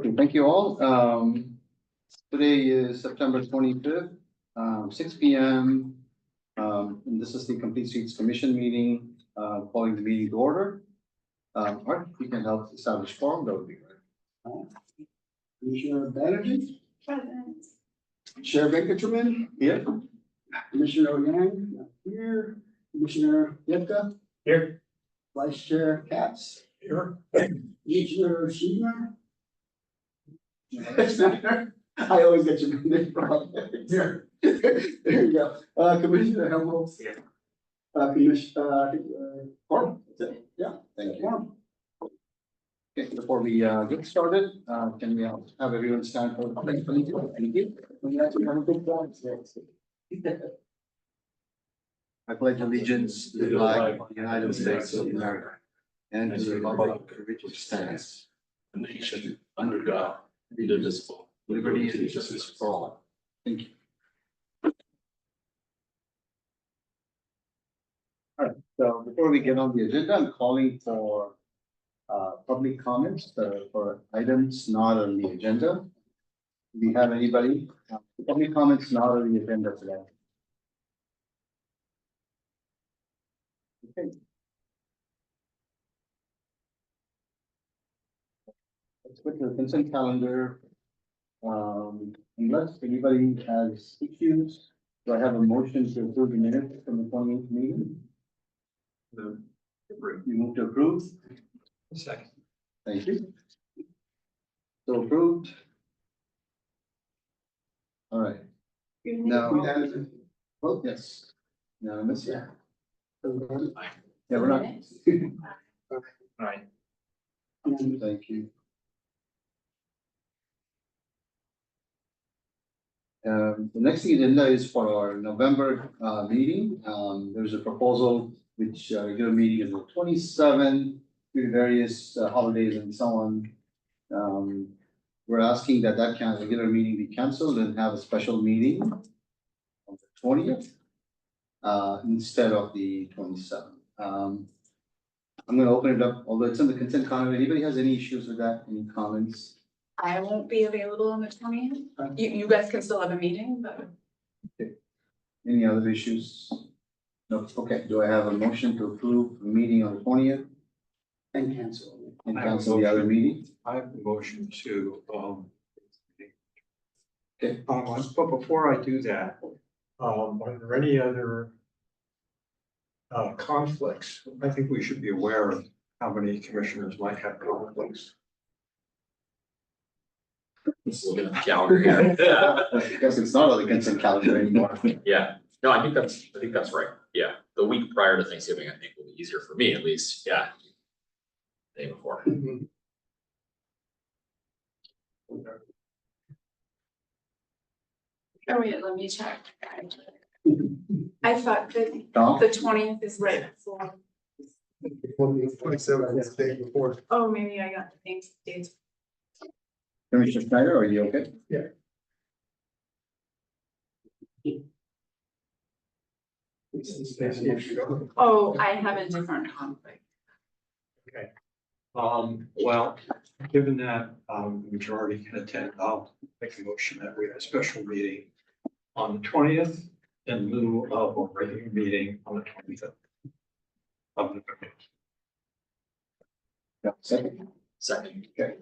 Okay, thank you all. Today is September 25th, 6 p.m. And this is the Complete Streets Commission meeting, calling the meeting to order. All right, we can help establish quorum, that would be great. Commissioner Banerjee, Present. Chair Venkataraman, Here, Commissioner Yang, not here, Commissioner Yepka, Here. Vice Chair Katz, Here. Commissioner Sheehan. I always get your name wrong. Here. There you go. Commissioner Helmholtz. Here. Commissioner, Quorum, that's it. Yeah. thank you. Quorum. Okay, before we get started, can we have everyone stand for the pledge? Thank you. Thank you. We actually have a big one. I pledge allegiance to the flag of the United States of America and to the republic for which it stands, A nation under God, indivisible, liberty and justice for all. Thank you. All right, so before we get on the agenda, I'm calling for public comments for items not on the agenda. Do we have anybody? Public comments not on the agenda today. Okay. Let's put the consent calendar. Unless anybody has issues, do I have a motion to approve the minutes from the 28th meeting? You move to approve? Second. Thank you. So approved. All right, now, vote yes. Unanimous, yeah. Yeah, we're not. Right. Thank you. The next agenda is for our November meeting. There's a proposal which regular meeting is the 27th, due to various holidays and so on. We're asking that kind of regular meeting be canceled and have a special meeting on the 20th instead of the 27th. I'm going to open it up, although it's in the consent calendar. Anybody has any issues with that? Any comments? I won't be available on the 20th. You guys can still have a meeting, but Any other issues? No, okay, do I have a motion to approve the meeting on the 20th And cancel. and I have a cancel the other motion. meeting? I have a motion to, Okay. but before I do that, are there any other conflicts? I think we should be aware of how many commissioners might have conflicts. Let's look at the calendar here. I guess it's not on the consent calendar anymore. Yeah, no, I think that's right. Yeah, the week prior to Thanksgiving, I think will be easier for me at least. Yeah. Day before. oh wait, let me check. I thought that Tom? the 20th is right before. 27th is the day before. Oh, maybe I got the dates. Commissioner Schneider, are you okay? Oh, I have a different conflict. Okay. Well, given that, the majority can attend, I'll make a motion that we have a special meeting on the 20th in lieu of a regular meeting on the 25th of November. Yeah, second. Second. Okay.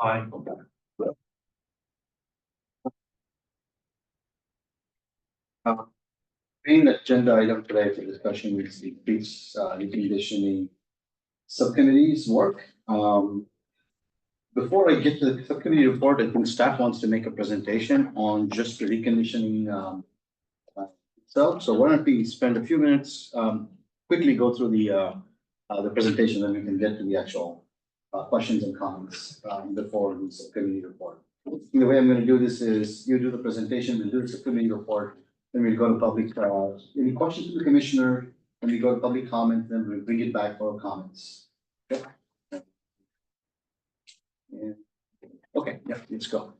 Aye. Main agenda item today for discussion is the police reconditioning subcommittee's work. Before I get to the subcommittee report, I think staff wants to make a presentation on just the reconditioning itself. So why don't we spend a few minutes, quickly go through the presentation, then we can get to the actual questions and comments before the subcommittee report. The way I'm going to do this is you do the presentation, we'll do the subcommittee report. Then we'll go to public, any questions to the commissioner, then we go to public comment, then we'll bring it back for comments. Okay. Yeah. Okay, yeah, let's go.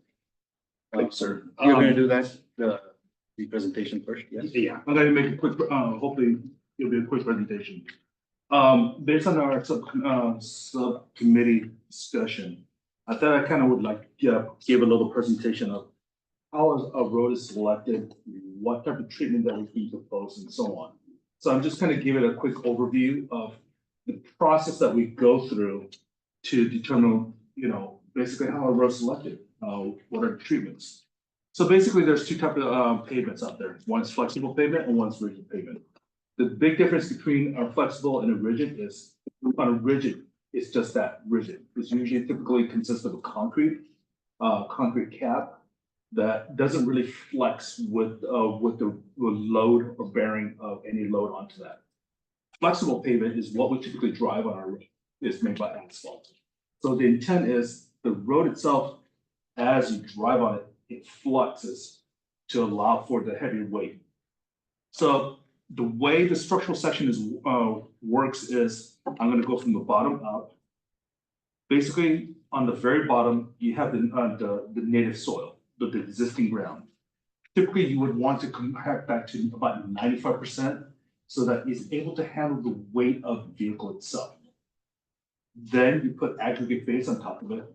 Thanks, sir. You're gonna do that, the presentation first, yes? Yeah, I'm gonna make a quick, hopefully it'll be a quick presentation. Based on our subcommittee discussion, I thought I kind of would like, give a little presentation of how a road is selected, what type of treatment that would be proposed and so on. So I'm just kind of giving a quick overview of the process that we go through to determine, basically how a road is selected, what are the treatments. So basically, there's two types of pavements out there. One's flexible pavement and one's rigid pavement. The big difference between a flexible and a rigid is, on a rigid, it's just that rigid. It's usually typically consists of a concrete cap that doesn't really flex with the load or bearing of any load onto that. Flexible pavement is what we typically drive on our road. It's made by asphalt. So the intent is the road itself, as you drive on it, it fluxes to allow for the heavier weight. So the way the structural section works is, I'm gonna go from the bottom up. Basically, on the very bottom, you have the native soil, the existing ground. Typically, you would want to compact that to about 95% so that it's able to handle the weight of the vehicle itself. Then you put aggregate base on top of it.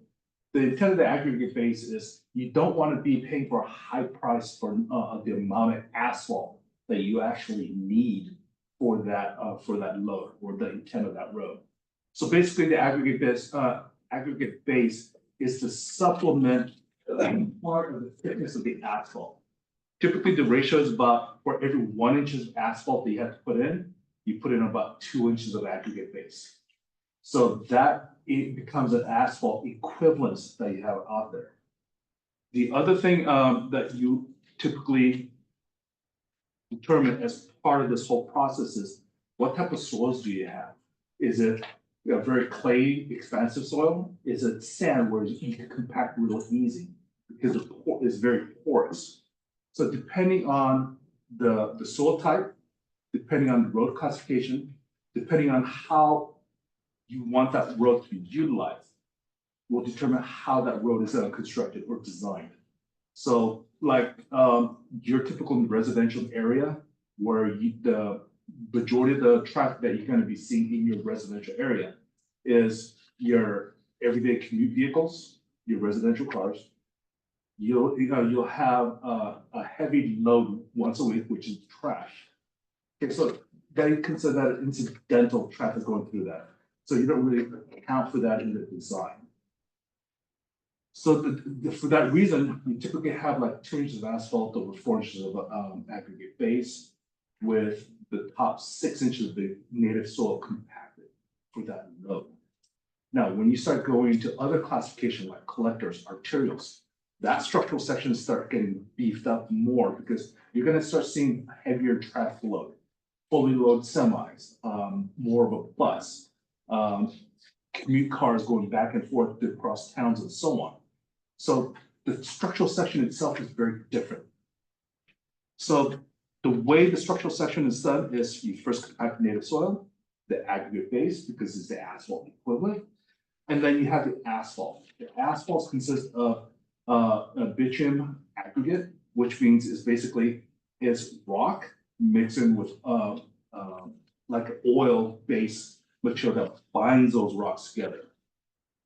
The intent of the aggregate base is you don't want to be paying for a high price for the amount of asphalt that you actually need for that load or the intent of that road. So basically, the aggregate base is to supplement part of the thickness of the asphalt. Typically, the ratio is about, for every 1 inch of asphalt that you have to put in, you put in about 2 inches of aggregate base. So that it becomes an asphalt equivalence that you have out there. The other thing that you typically determine as part of this whole process is what type of soils do you have? Is it a very clay, expansive soil? Is it sand where you can compact real easy because it's very porous? So depending on the soil type, depending on the road classification, depending on how you want that road to be utilized, will determine how that road is constructed or designed. So like your typical residential area where the majority of the traffic that you're going to be seeing in your residential area is your everyday commute vehicles, your residential cars. You'll have a heavy load once a week, which is trash. Okay, so they consider that incidental traffic going through that. So you don't really account for that in the design. So for that reason, you typically have like 2 inches of asphalt over 4 inches of aggregate base with the top 6 inches of the native soil compacted for that load. Now, when you start going to other classification like collectors, arterials, that structural sections start getting beefed up more because you're going to start seeing a heavier traffic load, fully loaded semis, more of a bus, commute cars going back and forth across towns and so on. So the structural section itself is very different. So the way the structural section is done is you first compact native soil, the aggregate base, because it's the asphalt equivalent, and then you have the asphalt. The asphalt consists of a bitumen aggregate, which means is basically is rock mixed in with like an oil-based material that binds those rocks together.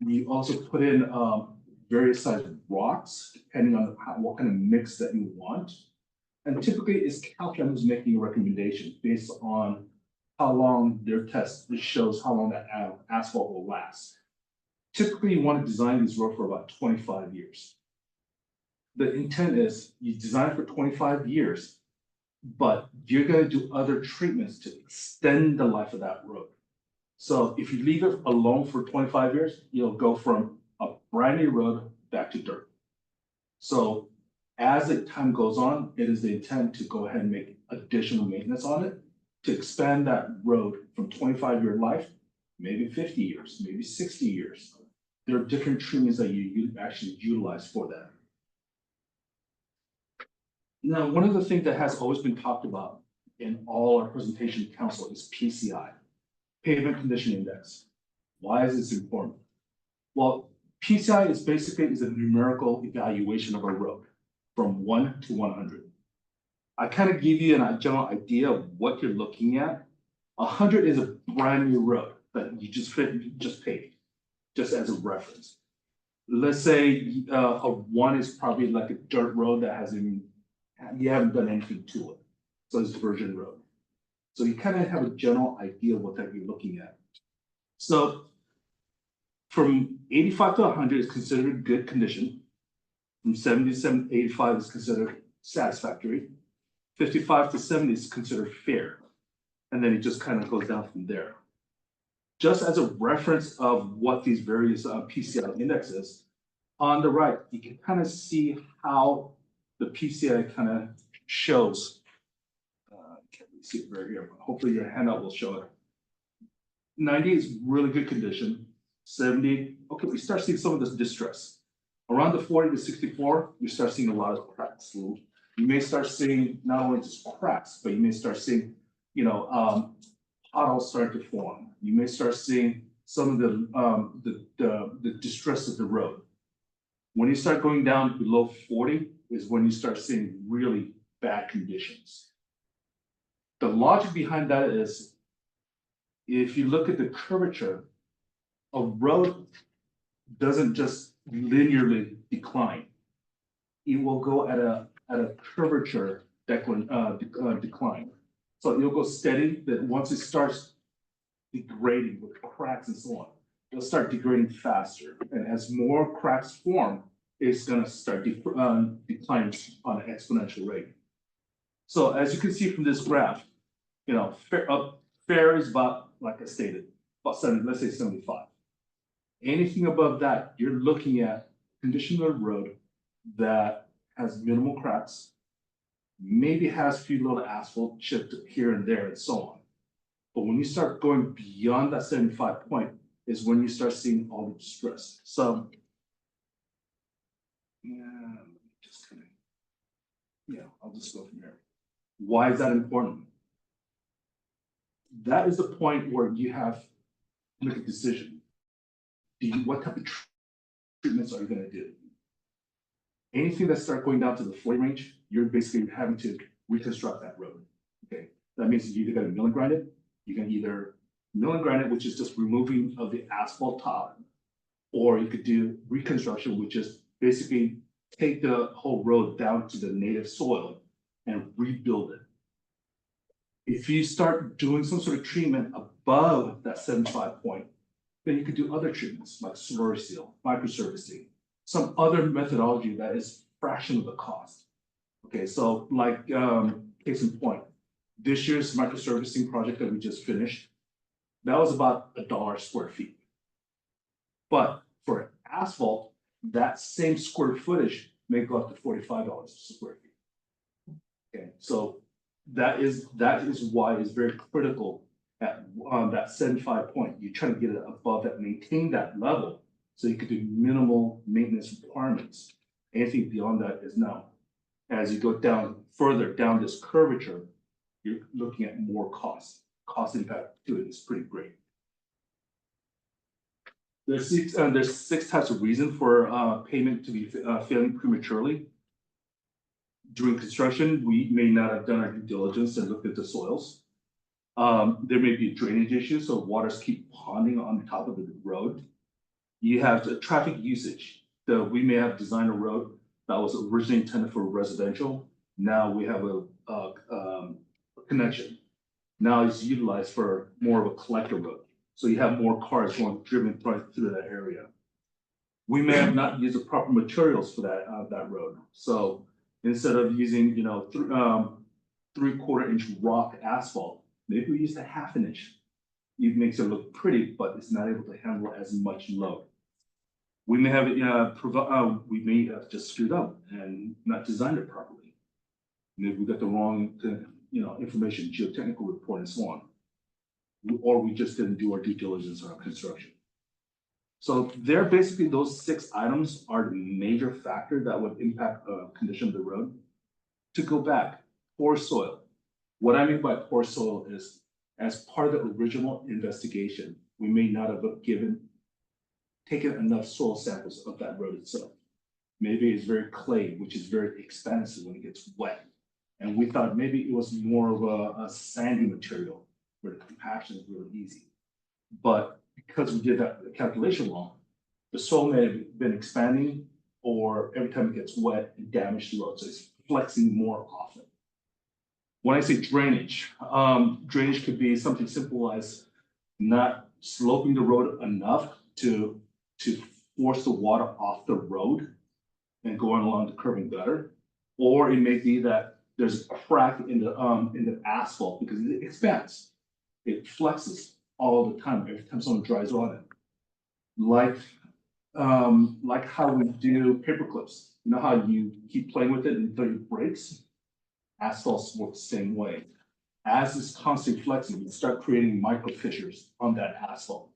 You also put in various sized rocks, depending on what kind of mix that you want. And typically, it's Caltrans is making a recommendation based on how long their test shows how long that asphalt will last. Typically, you want to design this road for about 25 years. The intent is you design for 25 years, but you're going to do other treatments to extend the life of that road. So if you leave it alone for 25 years, you'll go from a brand new road back to dirt. So as the time goes on, it is the intent to go ahead and make additional maintenance on it to expand that road from 25-year life, maybe 50 years, maybe 60 years. There are different treatments that you actually utilize for that. Now, one of the things that has always been talked about in all our presentation council is PCI, Pavement Condition Index. Why is this important? Well, PCI is basically a numerical evaluation of a road from 1 to 100. I kind of give you a general idea of what you're looking at 100 is a brand new road that you just paved, just as a reference. Let's say, a 1 is probably like a dirt road that you haven't done anything to it. So it's virgin road. So you kind of have a general idea of what that you're looking at. So from 85 to 100 is considered good condition. From 70 to 85 is considered satisfactory. 55 to 70 is considered fair. And then it just kind of goes down from there. Just as a reference of what these various PCI indexes, on the right, you can kind of see how the PCI kind of shows. Can't really see it right here, but hopefully your handout will show it. 90 is really good condition. 70, okay, we start seeing some of this distress. Around the 40 to 64, we start seeing a lot of cracks. So you may start seeing not only just cracks, but you may start seeing, potholes starting to form. You may start seeing some of the distress of the road. When you start going down below 40 is when you start seeing really bad conditions. The logic behind that is, if you look at the curvature, a road doesn't just linearly decline. It will go at a curvature decline. So it'll go steady, that once it starts degrading with cracks and so on, it'll start degrading faster. And as more cracks form, it's gonna start declining on an exponential rate. So as you can see from this graph, fair is about, like I stated, about 70, let's say 75. Anything above that, you're looking at condition of the road that has minimal cracks, maybe has a few little asphalt chipped here and there and so on. But when you start going beyond that 75 point is when you start seeing all the distress. So, I'll just go from here. Why is that important? That is the point where you have to make a decision. What type of treatments are you gonna do? Anything that start going down to the 40 range, you're basically having to reconstruct that road. Okay, that means you either gotta mill and grind it, you can either mill and grind it, which is just removing of the asphalt top, or you could do reconstruction, which is basically take the whole road down to the native soil and rebuild it. If you start doing some sort of treatment above that 75 point, then you could do other treatments like slurry seal, microsurfacing, some other methodology that is fraction of the cost. Okay, so like case in point, this year's microsurfacing project that we just finished, that was about $1 square feet. But for asphalt, that same square footage may go up to $45 a square feet. Okay, so that is why it's very critical at that 75 point. You're trying to get it above that, maintain that level, so you could do minimal maintenance requirements. Anything beyond that is no. As you go down further down this curvature, you're looking at more cost. Cost impact to it is pretty great. There's six types of reasons for payment to be failing prematurely. During construction, we may not have done our due diligence and looked at the soils. There may be a drainage issue, so waters keep ponding on top of the road. You have the traffic usage. We may have designed a road that was originally intended for residential. Now we have a connection. Now it's utilized for more of a collector road. So you have more cars driven right through that area. We may have not used the proper materials for that road. So instead of using 3/4 inch rock asphalt, maybe we used a 1/2 inch. It makes it look pretty, but it's not able to handle as much load. We may have we may have just screwed up and not designed it properly. Maybe we got the wrong information, geotechnical report and so on. Or we just didn't do our due diligence on our construction. So they're basically, those 6 items are the major factor that would impact condition of the road. To go back, poor soil. What I mean by poor soil is, as part of the original investigation, we may not have taken enough soil samples of that road itself. Maybe it's very clay, which is very expansive when it gets wet. And we thought maybe it was more of a sandy material. where the compaction is really easy. But because we did that calculation wrong, the soil may have been expanding, or every time it gets wet, it damages the road, so it's flexing more often. When I say drainage, drainage could be something simple as not sloping the road enough to force the water off the road and going along the curving gutter. Or it may be that there's a crack in the asphalt because it expands. It flexes all the time, every time someone drives on it. Like how we do paper clips. You know how you keep playing with it until it breaks? Asphalts work the same way. As it's constantly flexing, you start creating micro fissures on that asphalt.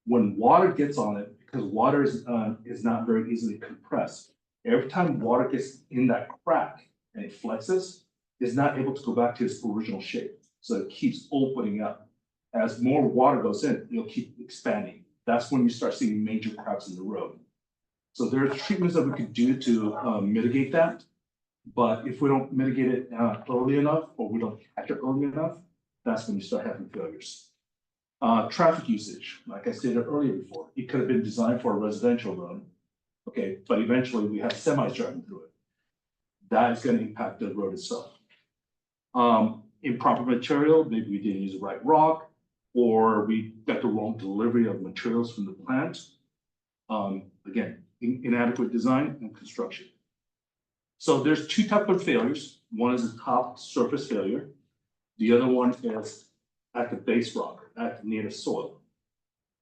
When water gets on it, because water is not very easily compressed, every time water gets in that crack and it flexes, it's not able to go back to its original shape. So it keeps opening up. As more water goes in, it'll keep expanding. That's when you start seeing major cracks in the road. So there are treatments that we could do to mitigate that. But if we don't mitigate it early enough, or we don't catch it early enough, that's when you start having failures. Traffic usage, like I stated earlier before, it could have been designed for a residential road. Okay, but eventually we have semis driving through it. That is going to impact the road itself. Improper material, maybe we didn't use the right rock, or we got the wrong delivery of materials from the plant. Again, inadequate design and construction. So there's two types of failures. One is the top surface failure. The other one is at the base rock, at near the soil.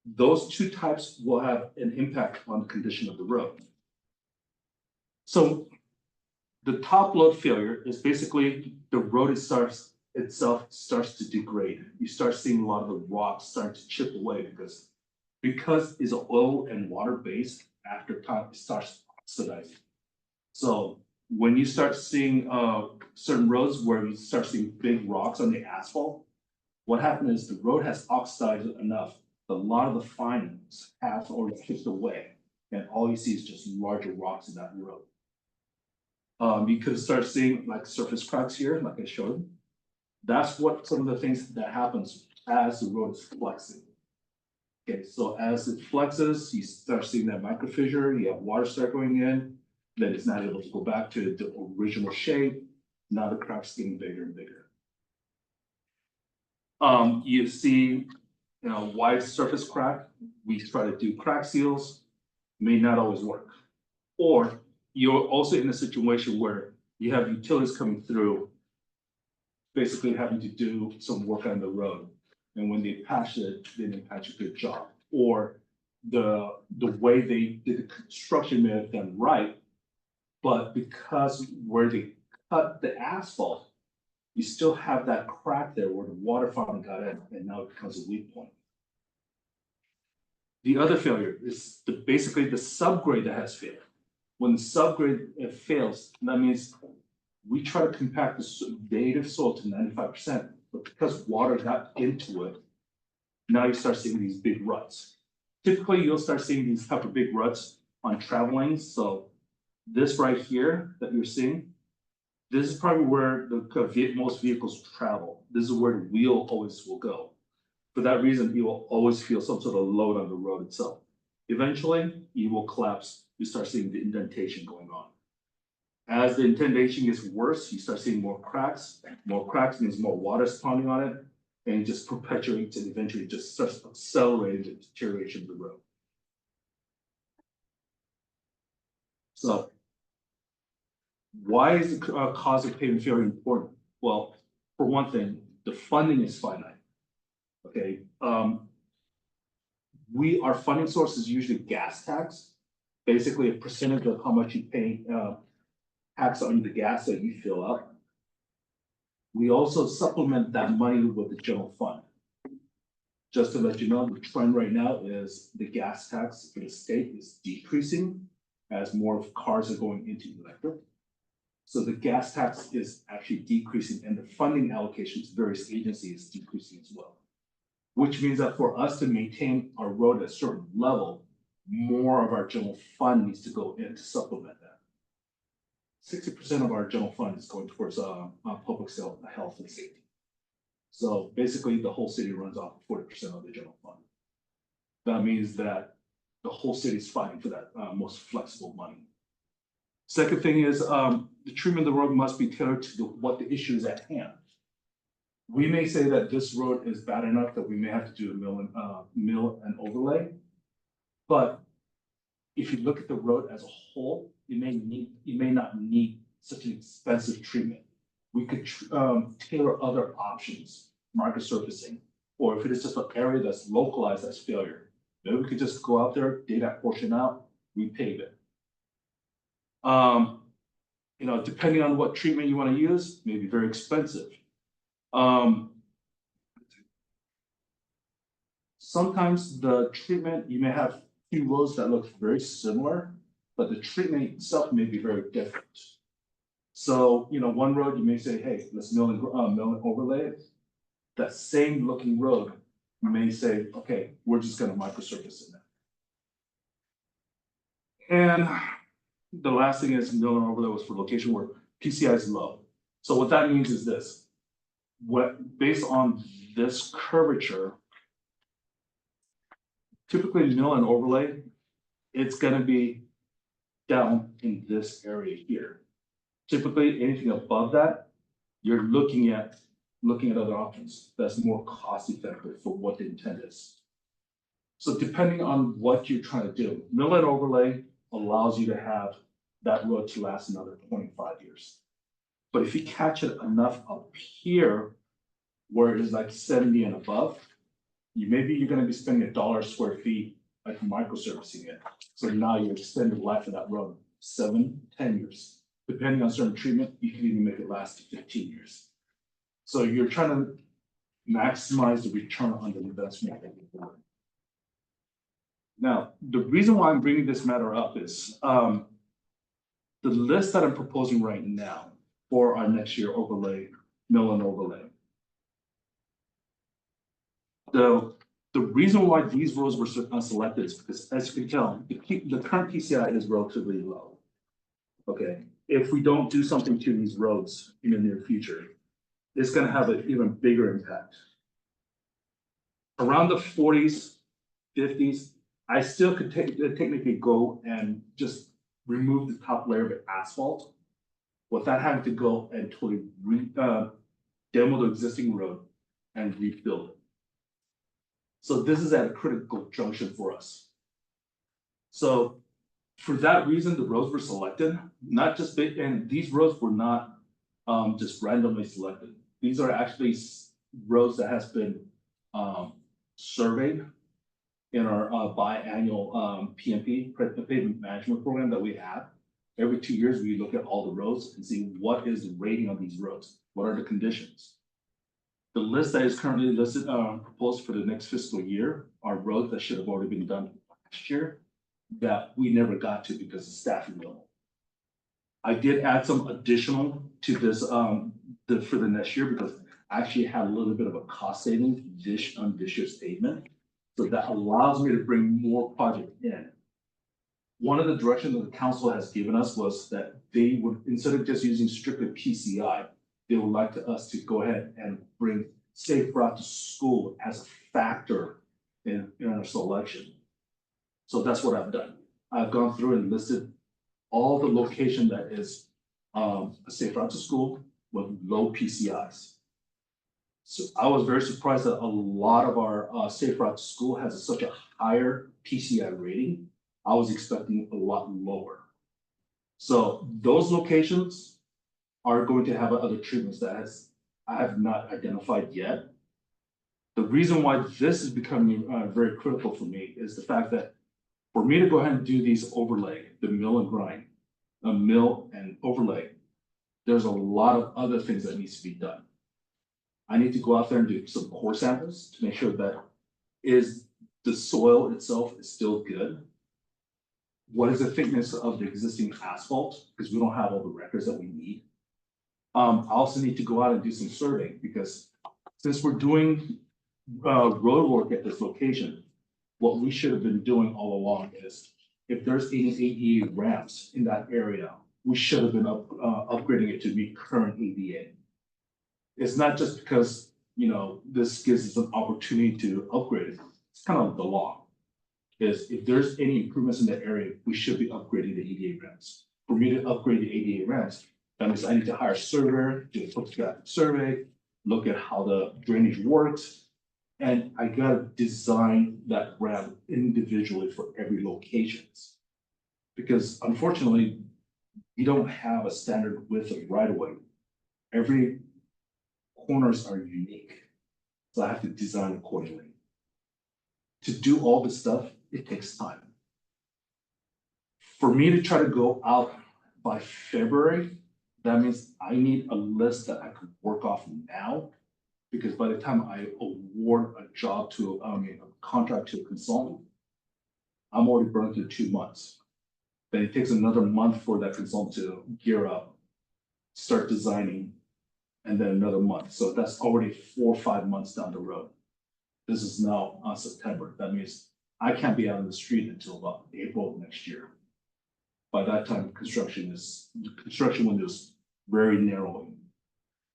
Those two types will have an impact on the condition of the road. So the top load failure is basically the road itself starts to degrade. You start seeing a lot of the rocks start to chip away because it's oil and water based, after time it starts oxidizing. So when you start seeing certain roads where you start seeing big rocks on the asphalt, what happens is the road has oxidized enough that a lot of the fines have already chipped away, and all you see is just larger rocks in that road. You could start seeing like surface cracks here, like I showed. That's what some of the things that happens as the road is flexing. Okay, so as it flexes, you start seeing that micro fissure, you have water start going in, then it's not able to go back to the original shape. Now the crack's getting bigger and bigger. You see, wide surface crack. We try to do crack seals, may not always work. Or you're also in a situation where you have utilities coming through, basically having to do some work on the road. And when they patch it, they didn't patch a good job. Or the way they did the construction may have done right, but because where they cut the asphalt, you still have that crack there where the water finally got in, and now it becomes a weak point. The other failure is basically the subgrade that has failed. When the subgrade fails, that means we try to compact the native soil to 95%, but because water got into it, now you start seeing these big ruts. Typically, you'll start seeing these type of big ruts on travel lanes. So this right here that you're seeing, this is probably where most vehicles travel. This is where the wheel always will go. For that reason, you will always feel some sort of load on the road itself. Eventually, you will collapse. You start seeing the indentation going on. As the indentation gets worse, you start seeing more cracks. More cracks means more water spawning on it, and it just perpetuates and eventually just starts accelerating the deterioration of the road. So, why is the cause of pavement failure important? Well, for one thing, the funding is finite. Okay, our funding source is usually gas tax, basically a percentage of how much you pay tax on the gas that you fill up. We also supplement that money with the general fund. Just to let you know, the trend right now is the gas tax for the state is decreasing as more cars are going into electric. So the gas tax is actually decreasing, and the funding allocation to various agencies is decreasing as well. Which means that for us to maintain our road at a certain level, more of our general fund needs to go in to supplement that. 60% of our general fund is going towards public health and safety. So basically, the whole city runs off 40% of the general fund. That means that the whole city is fighting for that most flexible money. Second thing is, the treatment of the road must be tailored to what the issue is at hand. We may say that this road is bad enough that we may have to do a mill and overlay. But if you look at the road as a whole, you may not need such an expensive treatment. We could tailor other options, market surfacing, or if it is just an area that's localized as failure, maybe we could just go out there, dig that portion out, repave it. You know, depending on what treatment you want to use, may be very expensive. Sometimes the treatment, you may have few roads that look very similar, but the treatment itself may be very different. So, you know, one road you may say, hey, let's mill and overlay it. That same looking road, you may say, okay, we're just gonna microsurface it now. And the last thing is mill and overlay was for location where PCI is low. So what that means is this, based on this curvature, typically mill and overlay, it's gonna be down in this area here. Typically, anything above that, you're looking at other options that's more cost effective for what the intent is. So depending on what you're trying to do, mill and overlay allows you to have that road to last another 25 years. But if you catch it enough up here, where it is like 70 and above, you're gonna be spending $1 square feet like microservicing it. So now you extend the life of that road 7, 10 years. Depending on certain treatment, you can even make it last 15 years. So you're trying to maximize the return on the investment that you're doing. Now, the reason why I'm bringing this matter up is the list that I'm proposing right now for our next year overlay, mill and overlay. The reason why these roads were selected is because, as you can tell, the current PCI is relatively low. Okay, if we don't do something to these roads in the near future, it's gonna have an even bigger impact. Around the 40s, 50s, I still could technically go and just remove the top layer of asphalt without having to go and totally demo the existing road and rebuild it. So this is at a critical junction for us. So for that reason, the roads were selected, not just big, and these roads were not just randomly selected. These are actually roads that has been surveyed in our biannual PMP, pavement management program that we have. Every 2 years, we look at all the roads and see what is the rating on these roads, what are the conditions. The list that is currently listed, proposed for the next fiscal year are roads that should have already been done last year that we never got to because of staffing level. I did add some additional to this for the next year because I actually had a little bit of a cost saving on this year's statement. So that allows me to bring more project in. One of the directions that the council has given us was that they would, instead of just using strictly PCI, they would like us to go ahead and bring safe route to school as a factor in our selection. So that's what I've done. I've gone through and listed all the location that is a safe route to school with low PCIs. So I was very surprised that a lot of our safe route to school has such a higher PCI rating. I was expecting a lot lower. So those locations are going to have other treatments that I have not identified yet. The reason why this is becoming very critical for me is the fact that for me to go ahead and do these overlay, the mill and grind, mill and overlay, there's a lot of other things that needs to be done. I need to go out there and do some core samples to make sure that the soil itself is still good. What is the thickness of the existing asphalt? Because we don't have all the records that we need. I also need to go out and do some surveying because since we're doing road work at this location, what we should have been doing all along is if there's any ADA ramps in that area, we should have been upgrading it to meet current ADA. It's not just because this gives us an opportunity to upgrade it. It's kind of like the law. Is if there's any improvements in that area, we should be upgrading the ADA ramps. For me to upgrade the ADA ramps, that means I need to hire a surveyor, do a topographic survey, look at how the drainage works. And I gotta design that ramp individually for every locations. Because unfortunately, you don't have a standard width of right of way. Every corners are unique. So I have to design accordingly. To do all this stuff, it takes time. For me to try to go out by February, that means I need a list that I can work off now. Because by the time I award a job to, a contract to a consultant, I'm already burned through 2 months. Then it takes another month for that consultant to gear up, start designing, and then another month. So that's already 4 or 5 months down the road. This is now on September. That means I can't be out on the street until about April of next year. By that time, the construction window is very narrowing.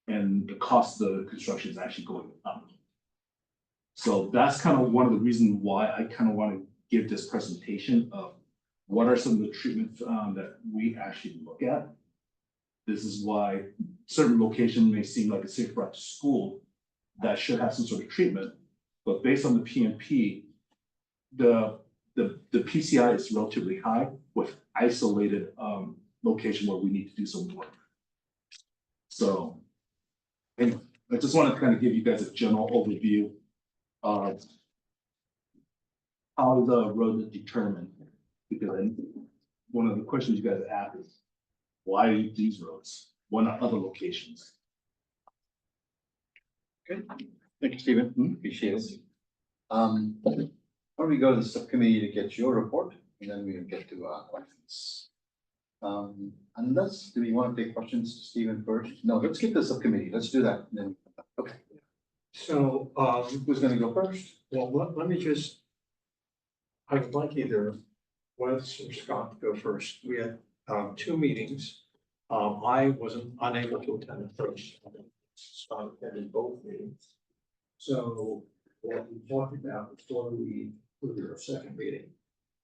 And the cost of the construction is actually going up. So that's kind of one of the reasons why I kind of want to give this presentation of what are some of the treatments that we actually look at. This is why certain location may seem like a safe route to school that should have some sort of treatment, but based on the PMP, the PCI is relatively high with isolated location where we need to do some work. So anyway, I just want to kind of give you guys a general overview of how the road is determined. Because one of the questions you guys ask is, why these roads? Why not other locations? Good. Thank you, Stephen. Appreciate it. Why don't we go to the subcommittee to get your report, and then we'll get to questions. Unless, do we want to take questions to Stephen first? No, let's get the subcommittee. Let's do that. Then, okay. So, Who's gonna go first? well, let me just, I would like either Wes or Scott to go first. We had 2 meetings. I wasn't unable to attend the first. Scott attended both meetings. So what we talked about before we put our second meeting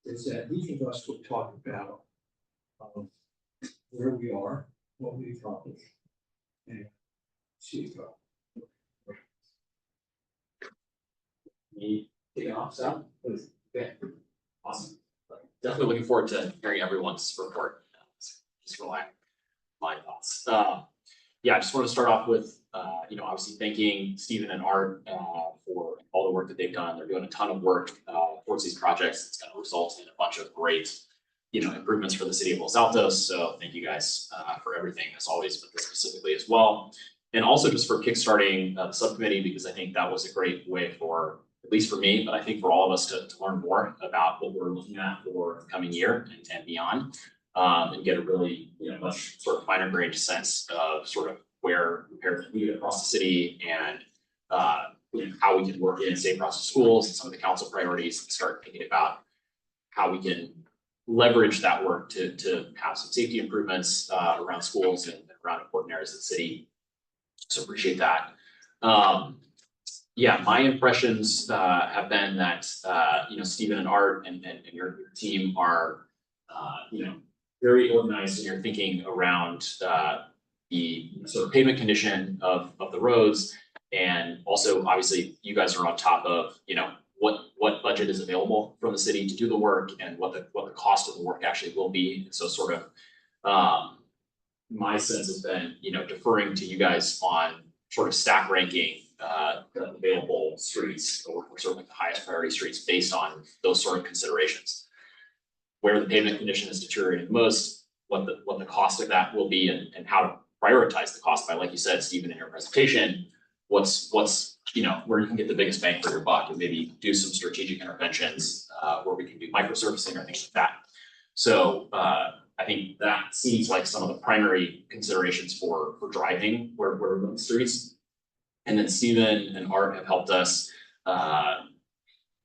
is that each of us would talk about where we are, what we accomplished, and see if Me kicking off, so, okay, awesome. Definitely looking forward to hearing everyone's report. Just for my thoughts. Yeah, I just want to start off with, obviously thanking Stephen and Art for all the work that they've done. They're doing a ton of work towards these projects. It's going to result in a bunch of great, improvements for the city of Los Altos. So thank you guys for everything as always, but this specifically as well. And also just for kickstarting the subcommittee, because I think that was a great way for, at least for me, but I think for all of us to learn more about what we're looking at for the coming year and beyond. And get a really, much sort of finer grained sense of sort of where we're across the city and how we can work in safe routes to schools and some of the council priorities and start thinking about how we can leverage that work to have some safety improvements around schools and around important areas of the city. So appreciate that. Yeah, my impressions have been that Stephen and Art and your team are very organized in your thinking around the sort of pavement condition of the roads. And also, obviously, you guys are on top of, what budget is available from the city to do the work and what the cost of the work actually will be. And so sort of my sense has been, deferring to you guys on sort of stack ranking the available streets or sort of like the highest priority streets based on those sort of considerations. Where the pavement condition is deteriorating most, what the cost of that will be and how to prioritize the cost by, like you said, Stephen, in your presentation, what's where you can get the biggest bang for your buck and maybe do some strategic interventions where we can do microservicing or things like that. So I think that seems like some of the primary considerations for driving where we're on the streets. And then Stephen and Art have helped us.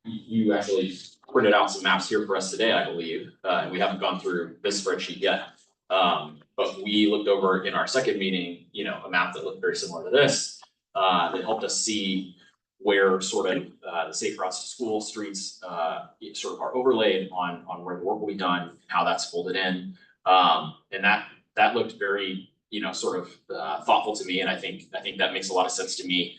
You actually printed out some maps here for us today, I believe, and we haven't gone through this spreadsheet yet. But we looked over in our second meeting, a map that looked very similar to this. that helped us see where sort of, the safe routes to school streets, sort of are overlaid on where the work will be done, and how that's folded in. And that looked very, sort of, thoughtful to me, and I think that makes a lot of sense to me.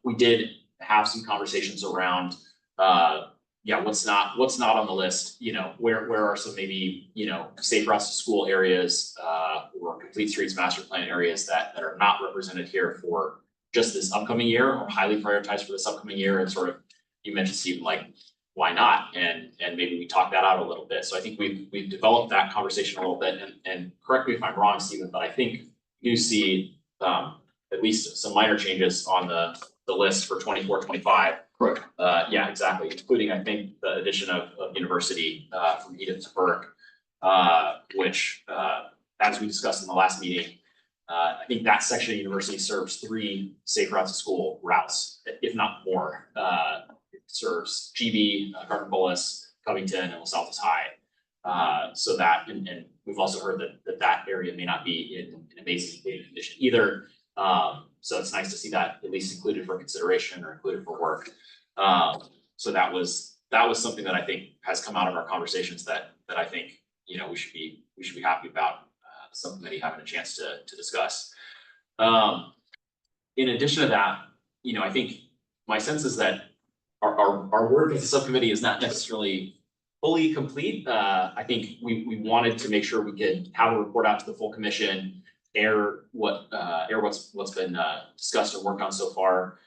We did have some conversations around, what's not on the list, where are some maybe, safe routes to school areas, or complete streets master plan areas that are not represented here for just this upcoming year, or highly prioritized for this upcoming year, and sort of, you mentioned, Steve, like, why not? And maybe we talk that out a little bit. So I think we've developed that conversation a little bit, and correct me if I'm wrong, Stephen, but I think you see, at least some minor changes on the list for 24-25. Correct. Yeah, exactly, including, I think, the addition of university, from Edith to Burke, which, as we discussed in the last meeting, I think that section of university serves 3 safe routes to school routes, if not more. It serves GB, Garden Bolus, Covington, and Los Altos High. So that, and we've also heard that area may not be in amazing data condition either. So it's nice to see that at least included for consideration or included for work. So that was something that I think has come out of our conversations that I think, we should be happy about, the subcommittee having a chance to discuss. In addition to that, I think my sense is that our work as a subcommittee is not necessarily fully complete. I think we wanted to make sure we could have a report out to the full commission, air what's been discussed and worked on so far.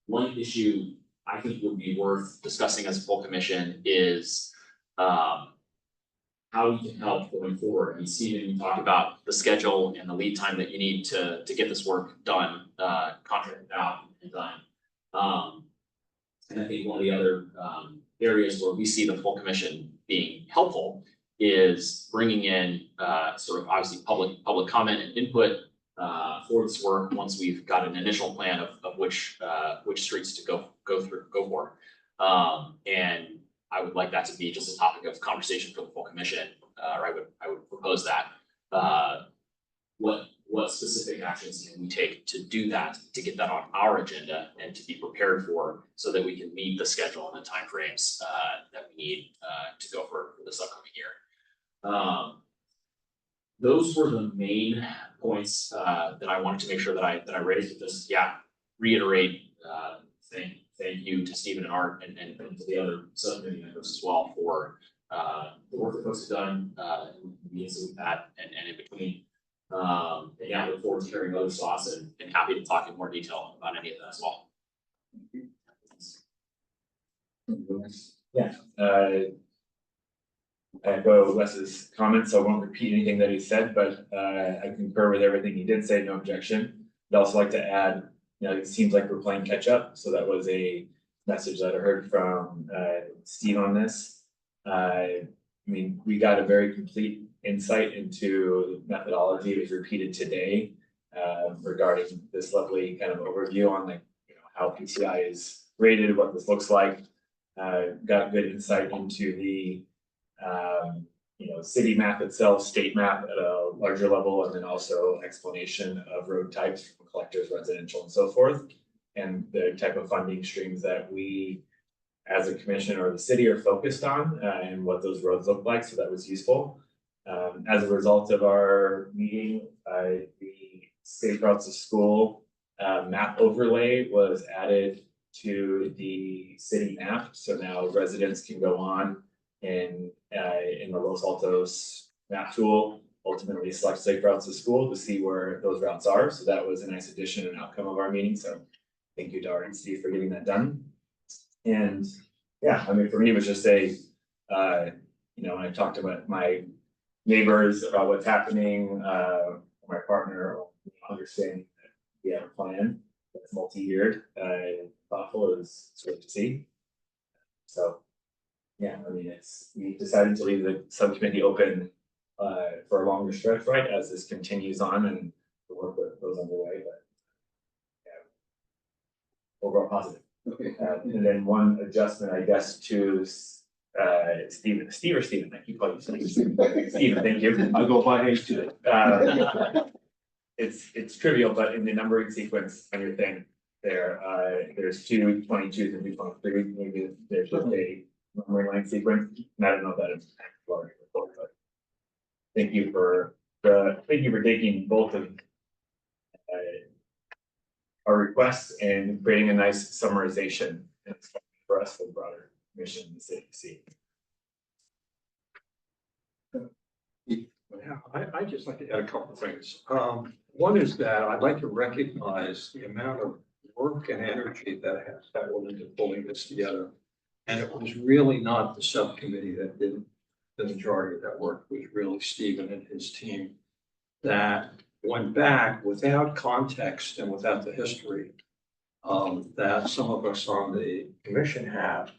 One issue I think would be worth discussing as a full commission is how we can help going forward. And Stephen, you talked about the schedule and the lead time that you need to get this work done, contracted out and done. And I think one of the other areas where we see the full commission being helpful is bringing in sort of obviously public comment and input for this work once we've got an initial plan of which streets to go for. And I would like that to be just a topic of conversation for the full commission, or I would propose that. What specific actions can we take to do that, to get that on our agenda and to be prepared for, so that we can meet the schedule and the timeframes that we need to go for this upcoming year. Those were the main points that I wanted to make sure that I raised with this. Yeah, reiterate, thank you to Stephen and Art and to the other subcommittee members as well for the work that folks have done, and the meetings that we've had and in between. And yeah, I look forward to hearing other thoughts and happy to talk in more detail about any of that as well. Yeah, I echo Wes's comments, so I won't repeat anything that he said, but I concur with everything he did say, no objection. I'd also like to add, it seems like we're playing catch up, so that was a message that I heard from Steve on this. I mean, we got a very complete insight into methodology. It was repeated today regarding this lovely kind of overview on how PCI is rated, what this looks like. Got good insight into the city map itself, state map at a larger level, and then also explanation of road types from collectors, residential, and so forth, and the type of funding streams that we as a commission or the city are focused on, and what those roads look like. So that was useful. As a result of our meeting, the safe routes to school map overlay was added to the city map. So now residents can go on and in the Los Altos map tool, ultimately select safe routes to school to see where those routes are. So that was a nice addition and outcome of our meeting. So thank you, Dara and Steve, for getting that done. And yeah, I mean, for me, it was just when I talked about my neighbors about what's happening, my partner understanding that we have a plan that's multi-yeared, thoughtful is good to see. So yeah, I mean, we decided to leave the subcommittee open for a longer stretch, right, as this continues on and the work that goes underway, but yeah, overall positive. Okay. And then one adjustment, I guess, to Steve or Stephen, I keep calling you Stephen, thank you. I'll go by age today. it's trivial, but in the numbering sequence on your thing, there's 2 22s and 2 23s, maybe there's just a numbering line sequence, and I don't know if that is large report, but. Thank you for taking both of our requests and creating a nice summarization for us for the broader mission in the city to see. Yeah, I just like to add a couple of things. One is that I'd like to recognize the amount of work and energy that went into pulling this together. And it was really not the subcommittee that did the majority of that work. It was really Stephen and his team that went back without context and without the history that some of us on the commission have,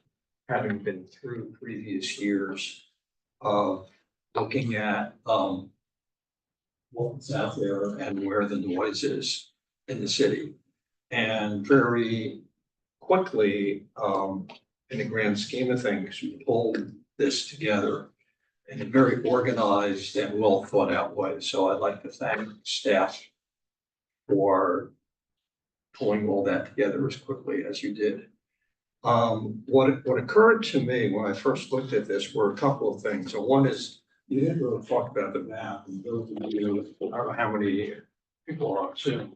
having been through previous years of looking at what's out there and where the noise is in the city. And very quickly, in the grand scheme of things, we pulled this together in a very organized and well thought out way. So I'd like to thank staff for pulling all that together as quickly as you did. What occurred to me when I first looked at this were a couple of things. So one is, you didn't really talk about the map, and those of you, I don't know how many people are on Zoom,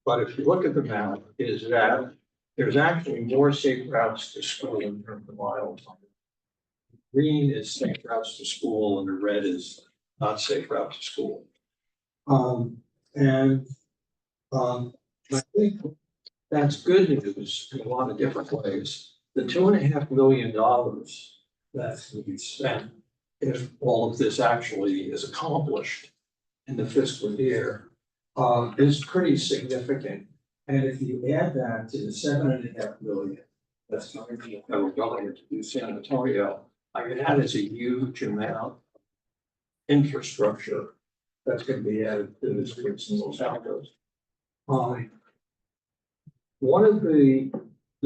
but if you look at the map, is that there's actually more safe routes to school in terms of miles. Green is safe routes to school, and the red is not safe route to school. I think that's good news in a lot of different ways. The $2.5 million that's going to be spent, if all of this actually is accomplished in the fiscal year, is pretty significant. And if you add that to the $7.5 million that's coming from the federal government to do San Antonio, I mean, that is a huge amount of infrastructure that's going to be added to the streets in Los Altos. One of the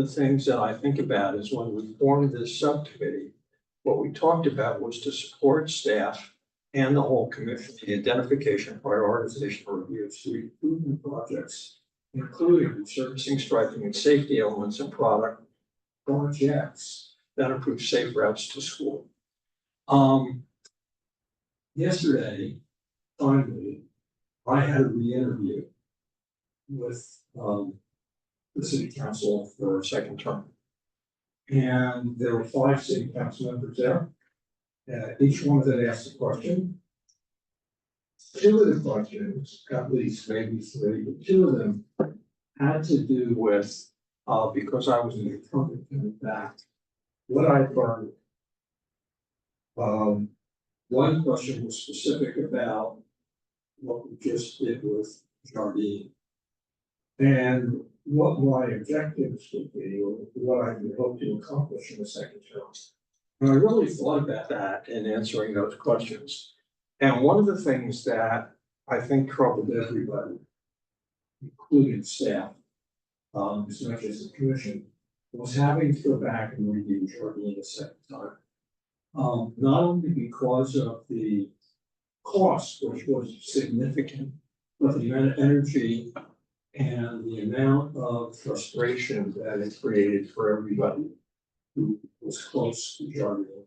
things that I think about is when we formed this subcommittee, what we talked about was to support staff and the whole commission, the identification, prioritization, review of street improvement projects, including servicing, striping, and safety elements and product projects that improve safe routes to school. Yesterday, finally, I had a re-interview with the city council for a second term. And there were 5 city council members there. Each one of them asked a question. 2 of the questions, at least maybe 3, but 2 of them had to do with, because I was an incumbent coming back, what I learned. One question was specific about what we just did with Jardine. And what my objectives would be, or what I would hope to accomplish in the second term. And I really thought about that in answering those questions. And one of the things that I think troubled everybody, including staff, as much as the commission, was having to go back and review Jardine a second time. Not only because of the cost, which was significant, but the amount of energy and the amount of frustration that it created for everybody who was close to Jardine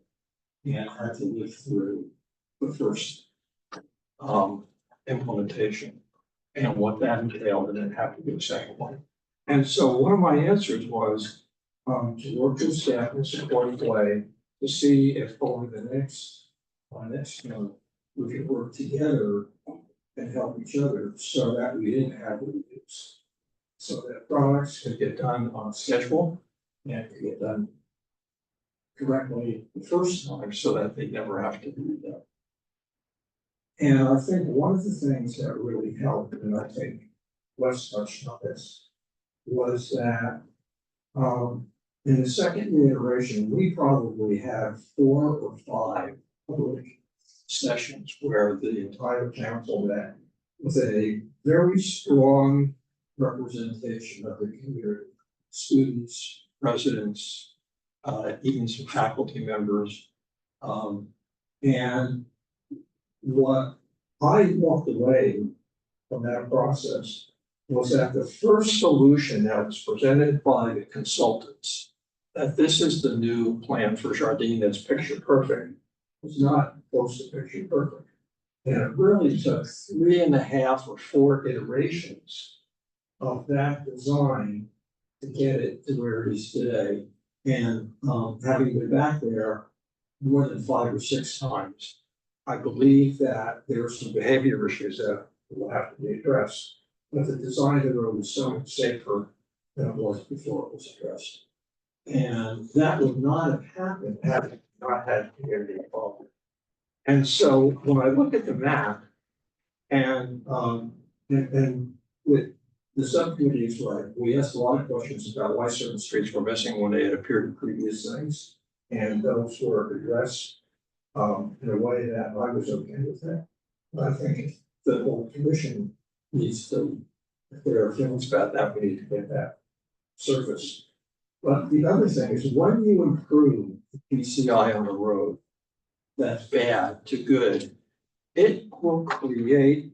and had to live through the first implementation and what that entailed, and then have to do a second one. And so one of my answers was to work with staff in a supportive way to see if over the next month we could work together and help each other so that we didn't have reviews. So that products could get done on schedule and could get done correctly the first time so that they never have to do that. And I think one of the things that really helped, and I think Wes touched on this, was that in the second iteration, we probably have 4 or 5 public sessions where the entire council met with a very strong representation of the community, students, residents, even some faculty members. And what I walked away from that process was that the first solution that was presented by the consultants, that this is the new plan for Jardine that's picture perfect, was not close to picture perfect. And it really took 3.5 or 4 iterations of that design to get it to where it is today. And having been back there more than 5 or 6 times, I believe that there are some behavior issues that will have to be addressed. But the design of the road is so much safer than it was before it was addressed. And that would not have happened had it not had community involvement. And so when I look at the map and with the subcommittee is right, we asked a lot of questions about why certain streets were missing when they had appeared in previous things. And those were addressed in a way that I was okay with that. But I think the whole commission needs to, if there are feelings about that, we need to get that surface. But the other thing is when you improve the PCI on a road that's bad to good, it will create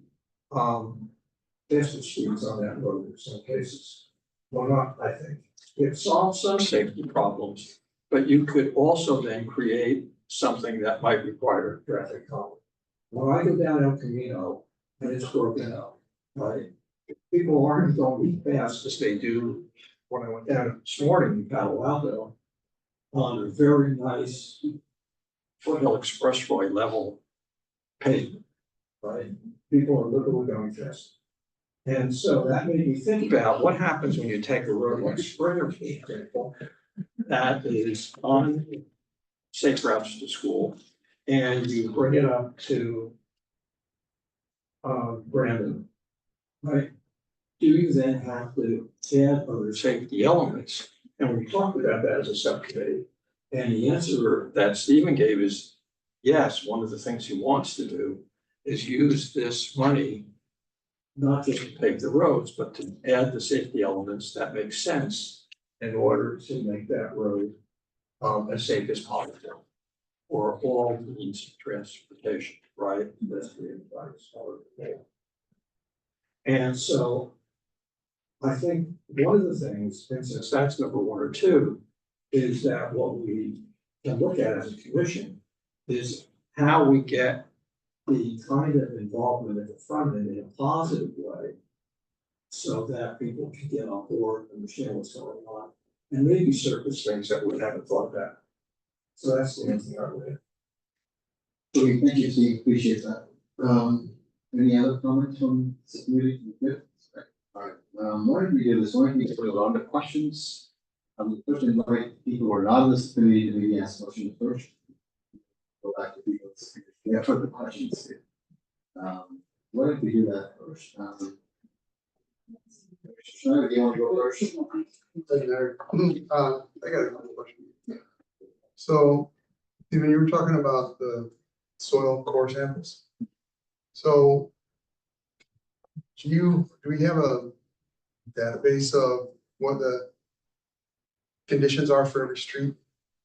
faster speeds on that road in some cases. Well, not, I think. It solves some safety problems, but you could also then create something that might require a traffic calming. When I go down El Camino and it's broken up, right? People aren't going as fast as they do when I went down this morning in Palo Alto on a very nice foothill expressway level pavement, right? People are literally going fast. And so that made me think about what happens when you take a road like Springer, for example, that is on safe routes to school, and you bring it up to Brandon, right? Do you then have to add other safety elements? And we talked about that as a subcommittee. And the answer that Stephen gave is yes, one of the things he wants to do is use this money not just to pave the roads, but to add the safety elements that make sense in order to make that road as safe as possible for all means of transportation, right? And so I think one of the things, and since that's number 1 or 2, is that what we can look at as a commission is how we get the kind of involvement at the front end in a positive way so that people can get on board, understand what's going on, and maybe surface things that we haven't thought about. So that's the only thing I would add. Okay, thank you, Steve, appreciate that. Any other comments from the community? Good? All right, why don't we do this, why don't we put a round of questions? First invite people who are not in this committee to maybe ask questions first. Go back to people, yeah, for the questions. Why don't we do that first? Schneider, do you want to go first? I got a couple questions. So, Stephen, you were talking about the soil core samples. So, do we have a database of what the conditions are for every street?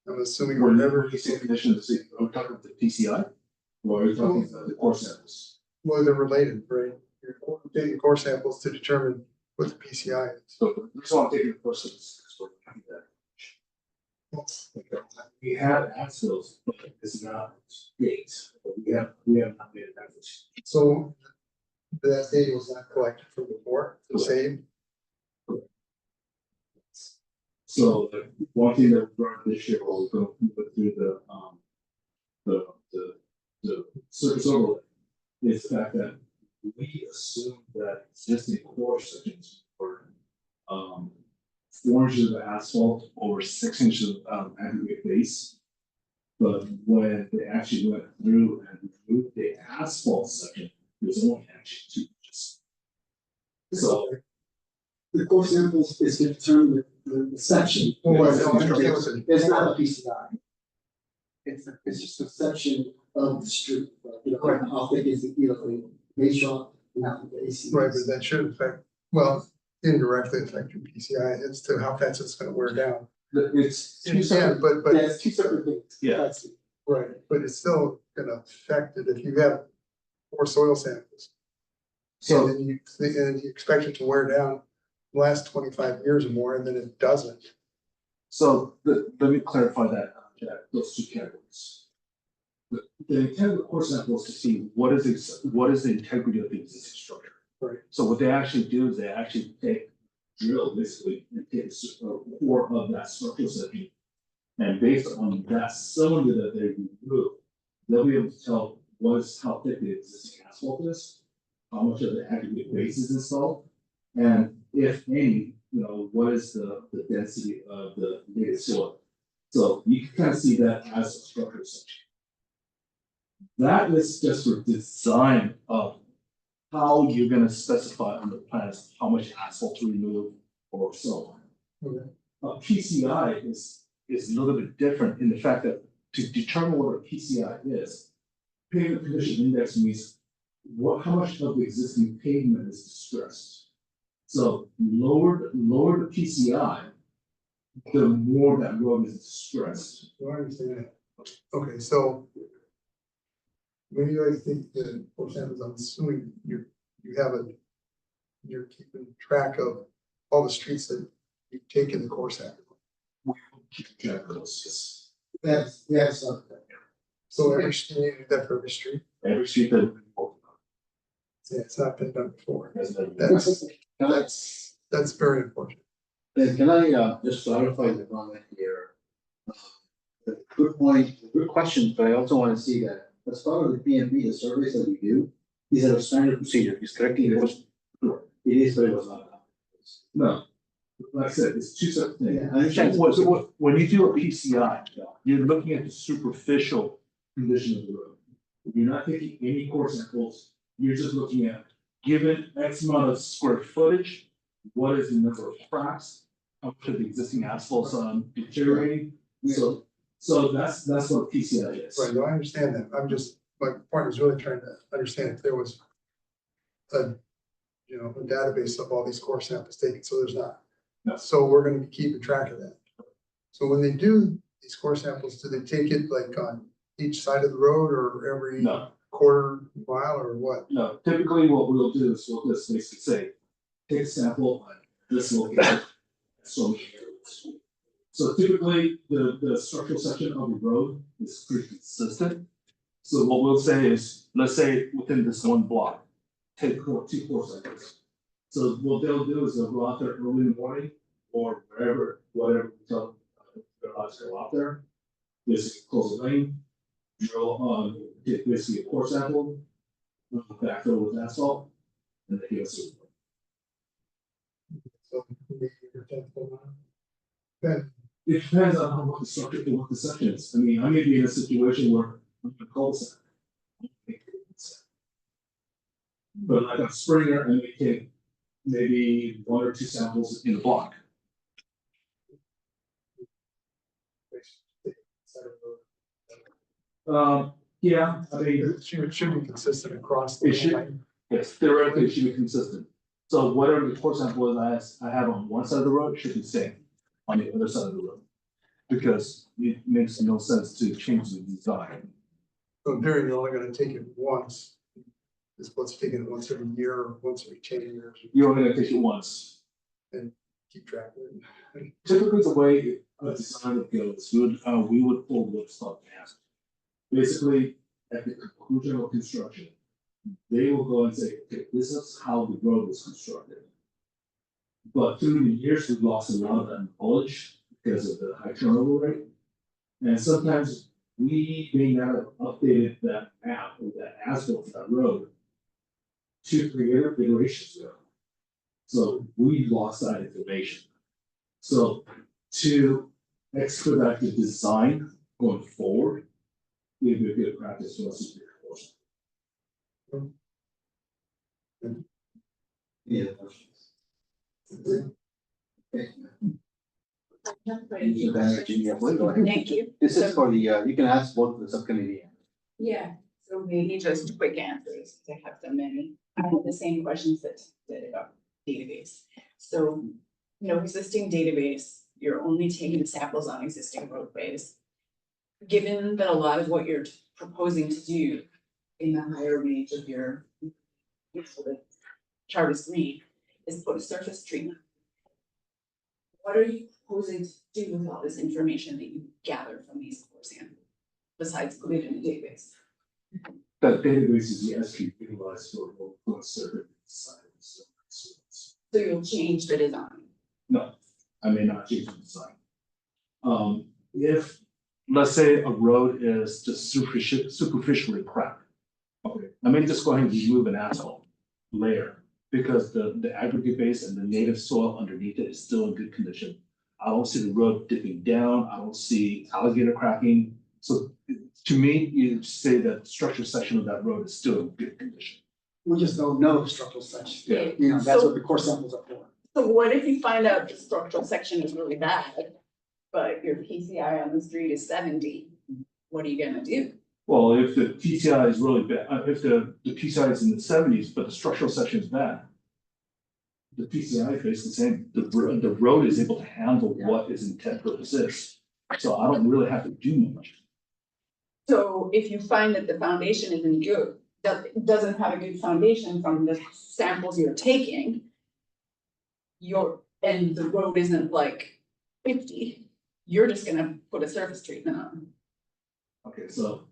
I'm assuming Whenever you say conditions, are we talking about the PCI? Or are we talking about the core samples? well, they're related, right? You're taking core samples to determine what the PCI is. So the reason why I'm taking the core samples is we're looking at that. We have ASBILs, but it's not dates, but we have not made it happen. So that data was not collected from before, the same. So the one thing that we brought this year was going to put through the surface overlay is the fact that we assumed that existing core sections were 4 inches of asphalt over 6 inches of aggregate base. But when they actually went through and removed the asphalt section, there's only actually 2 inches. So The core samples is to determine the section. Well, I don't understand what's in- It's not a PCI. It's just a section of the street, you know, how thick is it, you know, the base shot, not the AC. Right, but that should affect, well, indirectly affect your PCI as to how fast it's gonna wear down. It's two Yeah, separate, but, yeah, it's two separate things. Yeah. That's it. right, but it's still gonna affect it if you have 4 soil samples. So, And then you expect it to wear down, last 25 years or more, and then it doesn't. let me clarify that, those two categories. The intent of the core sample is to see what is the integrity of the existing structure. Right. So what they actually do is they actually drill basically, and take a core of that structural section. And based on that cylinder that they remove, they'll be able to tell how thick the existing asphalt is, how much of the aggregate base is installed, and if any, what is the density of the native soil. So you can kind of see that as a structural section. That is just for design of how you're gonna specify on the plans, how much asphalt to remove or so on. Okay. PCI is a little bit different in the fact that to determine what a PCI is, pavement condition index means how much of the existing pavement is distressed. So lower the PCI, the more that road is distressed. Do I understand that? Okay, so. When you guys think the core samples, I'm assuming you're keeping track of all the streets that you've taken the core sample. We will keep track of those. That's something. So every street, you do that for every street? Every street that we work Yeah, it's not been done before. on has been. That's very important. Then can I just clarify the comment here? Good point, good question, but I also want to see that as part of the PMP, the surveys that we do, these are a standard procedure, is correctly enforced. It is, but it was not. No, like I said, it's two separate things. Yeah, I understand. When you do a PCI, you're looking at the superficial condition of the road. You're not taking any core samples, you're just looking at, given X amount of square footage, what is the number of cracks, how much of the existing asphalt's deteriorating, so that's what PCI is. Right, no, I understand that. My point was really trying to understand if there was a database of all these core samples taken, so there's not. No. So we're gonna be keeping track of that. So when they do these core samples, do they take it like on each side of the road or every No, quarter mile or what? no, typically what we'll do is we'll just basically say, take a sample at this location, so many areas. So typically, the structural section of the road is pretty consistent. So what we'll say is, let's say within this one block, take two core sections. So what they'll do is they'll go out there early in the morning or whatever we tell their guys to go out there. Basically close the lane, drill, get basically a core sample, backfill with asphalt, and they give us a report. So maybe your 10th mile. Then It depends on what the structure, what the section is. I mean, I may be in a situation where I'm a cul-de-sac. But like a Springer, and we take maybe one or two samples in the block. Yeah, I mean, it should be consistent across. It should. line. yes, theoretically it should be consistent. So whatever the core sample is I have on one side of the road should be the same on the other side of the road. Because it makes no sense to change the design. So in theory, you're only gonna take it once. Is what's taken once every year or once every 10 years, You're only gonna take it once. keep track of it. Typically, the way a design would go is we would pull what's called past. Basically, at the conclusion of construction, they will go and say, okay, this is how the road was constructed. But through the years, we've lost a lot of that knowledge because of the high turnover rate. And sometimes we may not have updated that map or that asphalt for that road 2-3 iterations ago. So we lost that information. So to expedite the design going forward, it'd be a good practice for us to do. Any other questions? Okay. Thank you. This is for the, you can ask both the subcommittee. Yeah, so maybe just quick answers, because I have so many. I have the same questions that did about database. So, existing database, you're only taking the samples on existing roadways. Given that a lot of what you're proposing to do in the higher range of your Charters Green is put a surface treatment. What are you proposing to do with all this information that you gather from these core samples, besides put it in a database? That database is yes, you utilize for certain sites. So you'll change the design. No, I may not change the design. If, let's say a road is just superficially cracked. Okay, I may just go ahead and remove an asphalt layer because the aggregate base and the native soil underneath it is still in good condition. I don't see the road dipping down, I don't see alligator cracking. So to me, you say that the structural section of that road is still in good condition. We just don't know structural section. Yeah. You know, that's So- what the core samples are for. So what if you find out the structural section is really bad, but your PCI on the street is 70? What are you gonna do? Well, if the PCI is really bad, if the PCI is in the 70s, but the structural section is bad. The PCI is basically saying the road is able to handle what its intent purpose is. So I don't really have to do much. So if you find that the foundation isn't good, doesn't have a good foundation from the samples you're taking. And the road isn't like 50, you're just gonna put a surface treatment on. Okay, so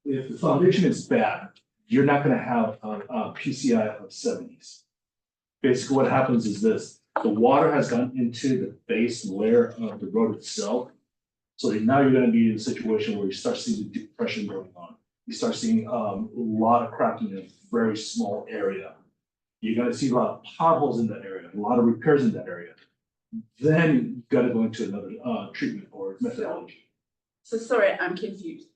if the foundation is bad, you're not gonna have a PCI of 70s. Basically, what happens is this, the water has gone into the base layer of the road itself. So now you're gonna be in a situation where you start seeing the depression going on. You start seeing a lot of cracking in a very small area. You're gonna see a lot of potholes in that area, a lot of repairs in that area. Then you gotta go into another treatment or methodology. So sorry, I'm confused.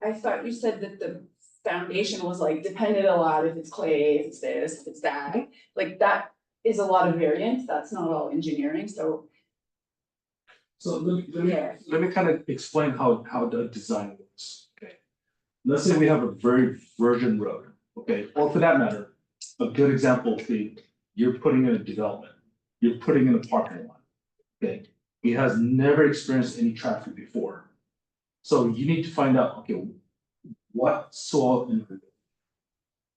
I thought you said that the foundation was like dependent a lot if it's clay, if it's this, if it's that. Like that is a lot of variance, that's not all engineering, so. So Yeah. let me kind of explain how the design works, okay? Let's say we have a very virgin road, okay, or for that matter, a good example would be you're putting in a development, you're putting in a parking lot, okay? He has never experienced any traffic before. So you need to find out, okay, what soil in the.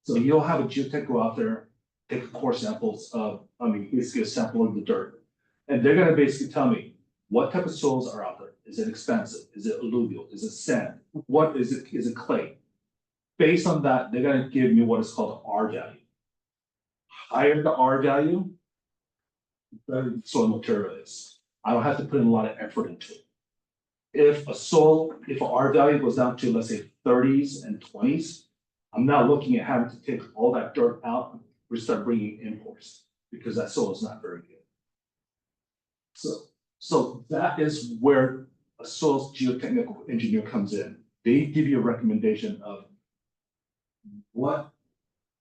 So you'll have a geotech go out there, take core samples of, basically a sample of the dirt. And they're gonna basically tell me what type of soils are out there. Is it expansive? Is it alluvial? Is it sand? What is it? Is it clay? Based on that, they're gonna give me what is called an R value. Higher the R value, better the soil material is. I don't have to put in a lot of effort into it. If an R value goes down to, let's say, 30s and 20s, I'm now looking at having to take all that dirt out and start bringing imports because that soil is not very good. So that is where a soil geotechnical engineer comes in. They give you a recommendation of what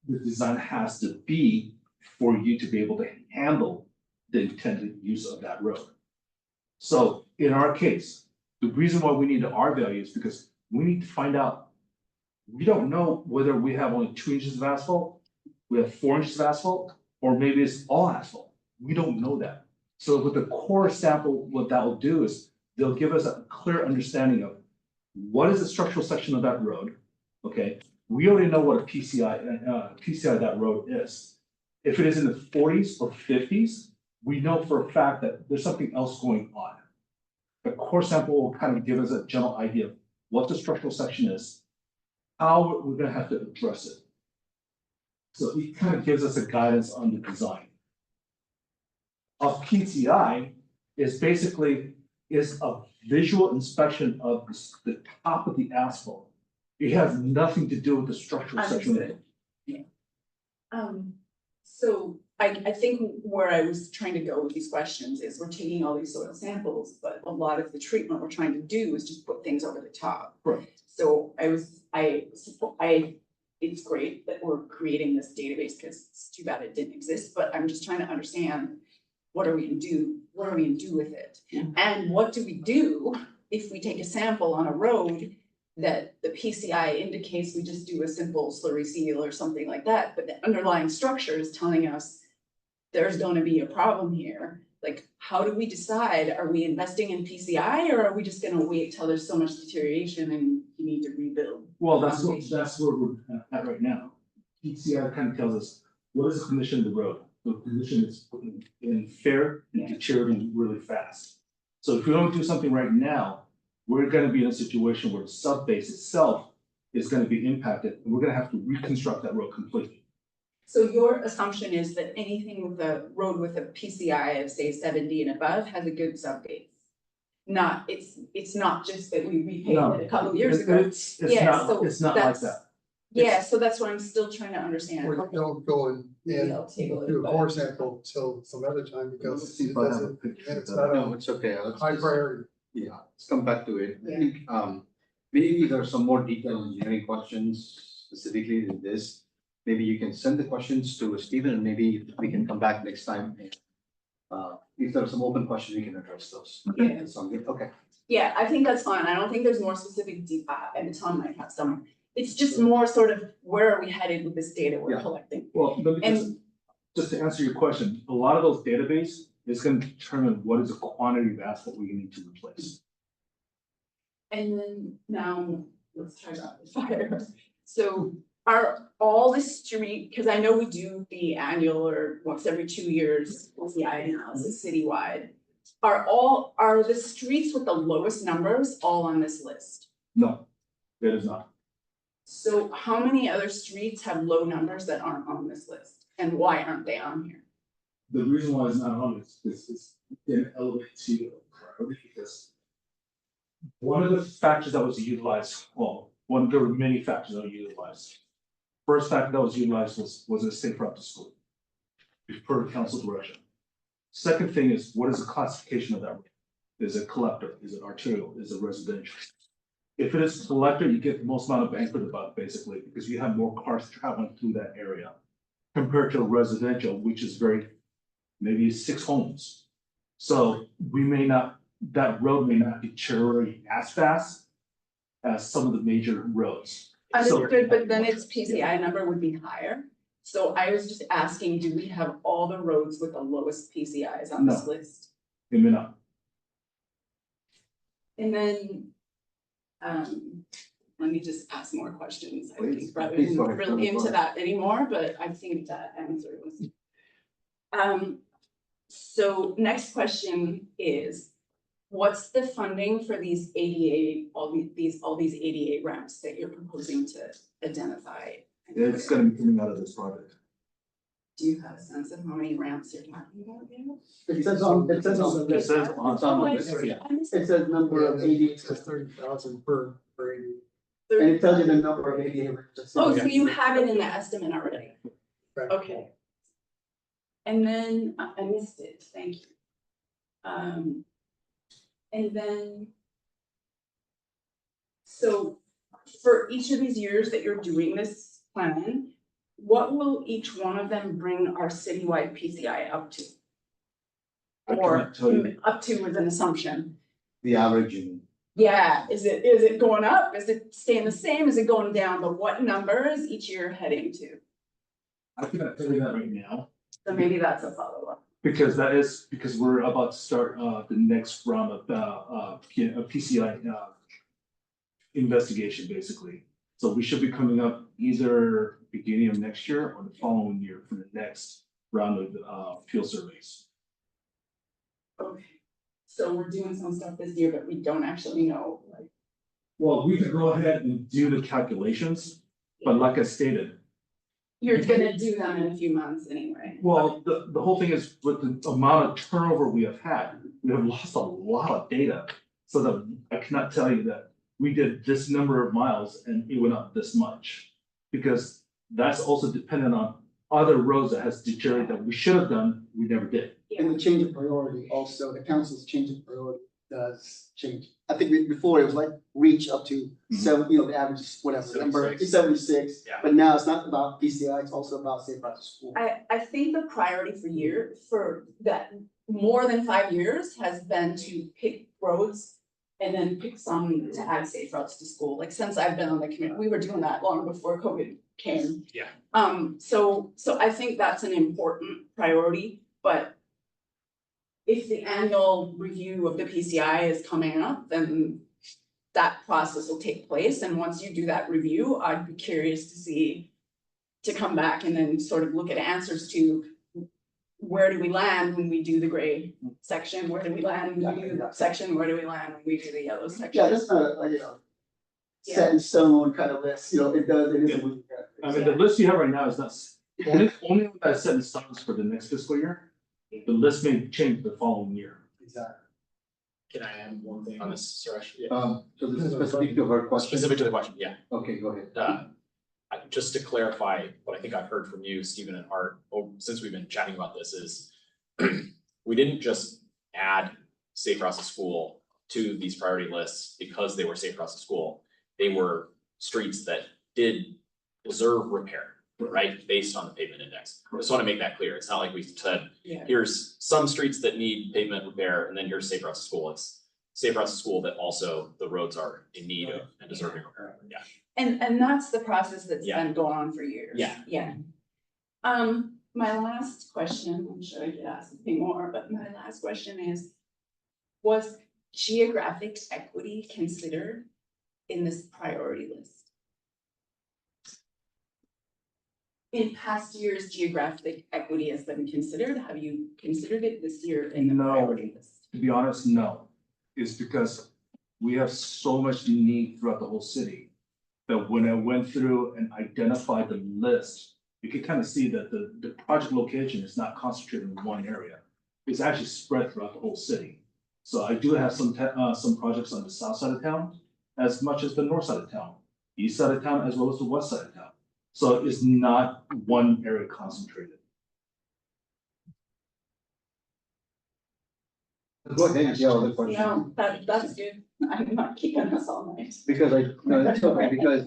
the design has to be for you to be able to handle the intended use of that road. So in our case, the reason why we need the R value is because we need to find out. We don't know whether we have only 2 inches of asphalt, we have 4 inches of asphalt, or maybe it's all asphalt. We don't know that. So with the core sample, what that will do is they'll give us a clear understanding of what is the structural section of that road. Okay, we already know what a PCI of that road is. If it is in the 40s or 50s, we know for a fact that there's something else going on. The core sample will kind of give us a general idea of what the structural section is, how we're gonna have to address it. So it kind of gives us a guidance on the design. A PCI is basically a visual inspection of the top of the asphalt. It has nothing to do with the structural section. Understood. So I think where I was trying to go with these questions is we're taking all these soil samples, but a lot of the treatment we're trying to do is just put things over the top. Right. So it's great that we're creating this database because it's too bad it didn't exist, but I'm just trying to understand what are we gonna do with it? And what do we do if we take a sample on a road that the PCI indicates we just do a simple slurry seal or something like that, but the underlying structure is telling us there's gonna be a problem here. Like, how do we decide? Are we investing in PCI or are we just gonna wait till there's so much deterioration and you need to rebuild? Well, that's where we're at right now. PCI kind of tells us, what is the condition of the road? The condition is in fair and deteriorating really fast. So if we don't do something right now, we're gonna be in a situation where the sub base itself is gonna be impacted, and we're gonna have to reconstruct that road completely. So your assumption is that anything with a road with a PCI of say 70 and above has a good sub base? Not, it's not just that we No, repaved it a couple of years ago. It's Yeah, not, so it's not like that's- that. Yeah, so that's what I'm still trying to understand. Or don't go and Maybe I'll take a look, do a but- core sample till some other time because Let's see it if I have a doesn't, picture and of it's that. not No, a it's okay. Let's high just- priority. Yeah, let's come back to it. I Yeah. think, maybe there are some more detailed engineering questions specifically to this. Maybe you can send the questions to Stephen and maybe we can come back next time. And, if there are some open questions, we can address those. Yeah. That sound good? Okay. Yeah, I think that's fine. I don't think there's more specific and Tom might have some. It's just more sort of where are we headed with this data we're Yeah. collecting? Well, let me And just to answer your question, a lot of those database is gonna determine what is the quantity of asphalt we need to replace. And then now, let's talk about the fire. So are all the street, because I know we do the annual or once every 2 years, LCI analysis citywide. Are the streets with the lowest numbers all on this list? No, that is not. So how many other streets have low numbers that aren't on this list? And why aren't they on here? The reason why it's not on is it's an elevated to priority because one of the factors that was utilized, there were many factors that were utilized. First factor that was utilized was a safe route to school, per council direction. Second thing is, what is the classification of that road? Is it collector? Is it arterial? Is it residential? If it is collector, you get the most amount of bang for the buck, basically, because you have more cars traveling through that area compared to residential, which is maybe 6 homes. So that road may not deteriorate as fast as some of the major roads. So- Understood, but then its PCI number would be higher. So I was just asking, do we have all the roads with the lowest PCIs on this No. list? It may not. And then, let me just ask more questions, I Please, think, rather please than go ahead, really go into ahead. that anymore, but I think that answer was. So next question is, what's the funding for these ADA, all these ADA ramps that you're proposing to identify? It's gonna be coming out of this project. Do you have a sense of how many ramps you're talking about here? It says on the It says on It's on the Oh, I list, missed yeah. it. I missed It it. says number of ADA, It says 30,000 per AD. and it tells you the number of ADA. ramps. Oh, so you have it in the estimate already? Right. Okay. And then, I missed it, thank you. And then. So for each of these years that you're doing this plan, what will each one of them bring our citywide PCI up to? I Or cannot tell you. up to with an assumption? The averaging. Yeah, is it going up? Is it staying the same? Is it going down? But what number is each year heading to? I cannot tell you that right now, So maybe that's a follow-up. because we're about to start the next round of PCI investigation, basically. So we should be coming up either beginning of next year or the following year for the next round of field surveys. Okay. So we're doing some stuff this year, but we don't actually know, like. Well, we can go ahead and do the calculations, but like I stated, You're gonna do them in a few months anyway. well, the whole thing is with the amount of turnover we have had, we have lost a lot of data. So that I cannot tell you that we did this number of miles and it went up this much. Because that's also dependent on other roads that has deteriorated that we should have done, we never did. And the change of priority also, the council's change of priority does change. I think before it was like reach up to seven, the average, is whatever, number 76. 76. Yeah. But now it's not about PCI, it's also about safe route to school. I think the priority for that more than 5 years has been to pick roads. And then pick some to add safe routes to school, like since I've been on the committee, we were doing that long before COVID came. Yeah. So I think that's an important priority, but. If the annual review of the PCI is coming up, then that process will take place, and once you do that review, I'd be curious to see. to come back and then sort of look at answers to where do we land when we do the gray section, where do we land when we do the section, where do we land when we do the yellow section? Yeah, that's not a, set in stone kind of list, it does, it is. a moving target. I mean, the list you have right now is not, only one that's set in stone is for the next fiscal year. The list may change the following year. Exactly. Can I add one thing on this, Suresh? So this is specific to her question. Specific to the question, yeah. Okay, go ahead. Just to clarify, what I think I've heard from you, Stephen and Art, since we've been chatting about this is we didn't just add Safe Routes to School to these priority lists because they were Safe Routes to School. They were streets that did deserve repair, right, based on the pavement index. I just want to make that clear. It's not like we said, Yeah. here's some streets that need pavement repair, and then here's Safe Routes to School. It's Safe Routes to School that also the roads are in need of and deserving repair, yeah. And that's the process that's Yeah. been going on for years. Yeah. Yeah. My last question, I'm sure I could ask something more, but my last question is, was geographic equity considered in this priority list? In past years, geographic equity has been considered. Have you considered it this year in the No. priority list? To be honest, no. It's because we have so much need throughout the whole city that when I went through and identified the list, you can kind of see that the project location is not concentrated in one area. It's actually spread throughout the whole city. So I do have some projects on the south side of town, as much as the north side of town, east side of town, as well as the west side of town. So it's not one area concentrated. Go ahead, if you have other questions. No, that's good. I'm not keeping us all night. Because no, that's okay, because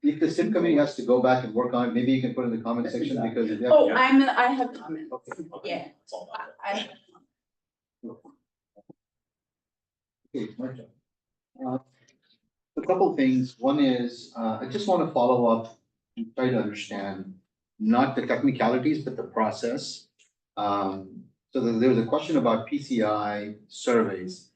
if the SIP committee has to go back and work on it, maybe you can put it in the comment section, because if they have. Oh, I have comments. Okay. Yeah. That's all about it. I Okay, my turn. A couple things. One is, I just want to follow up and try to understand not the technicalities, but the process. So there was a question about PCI surveys.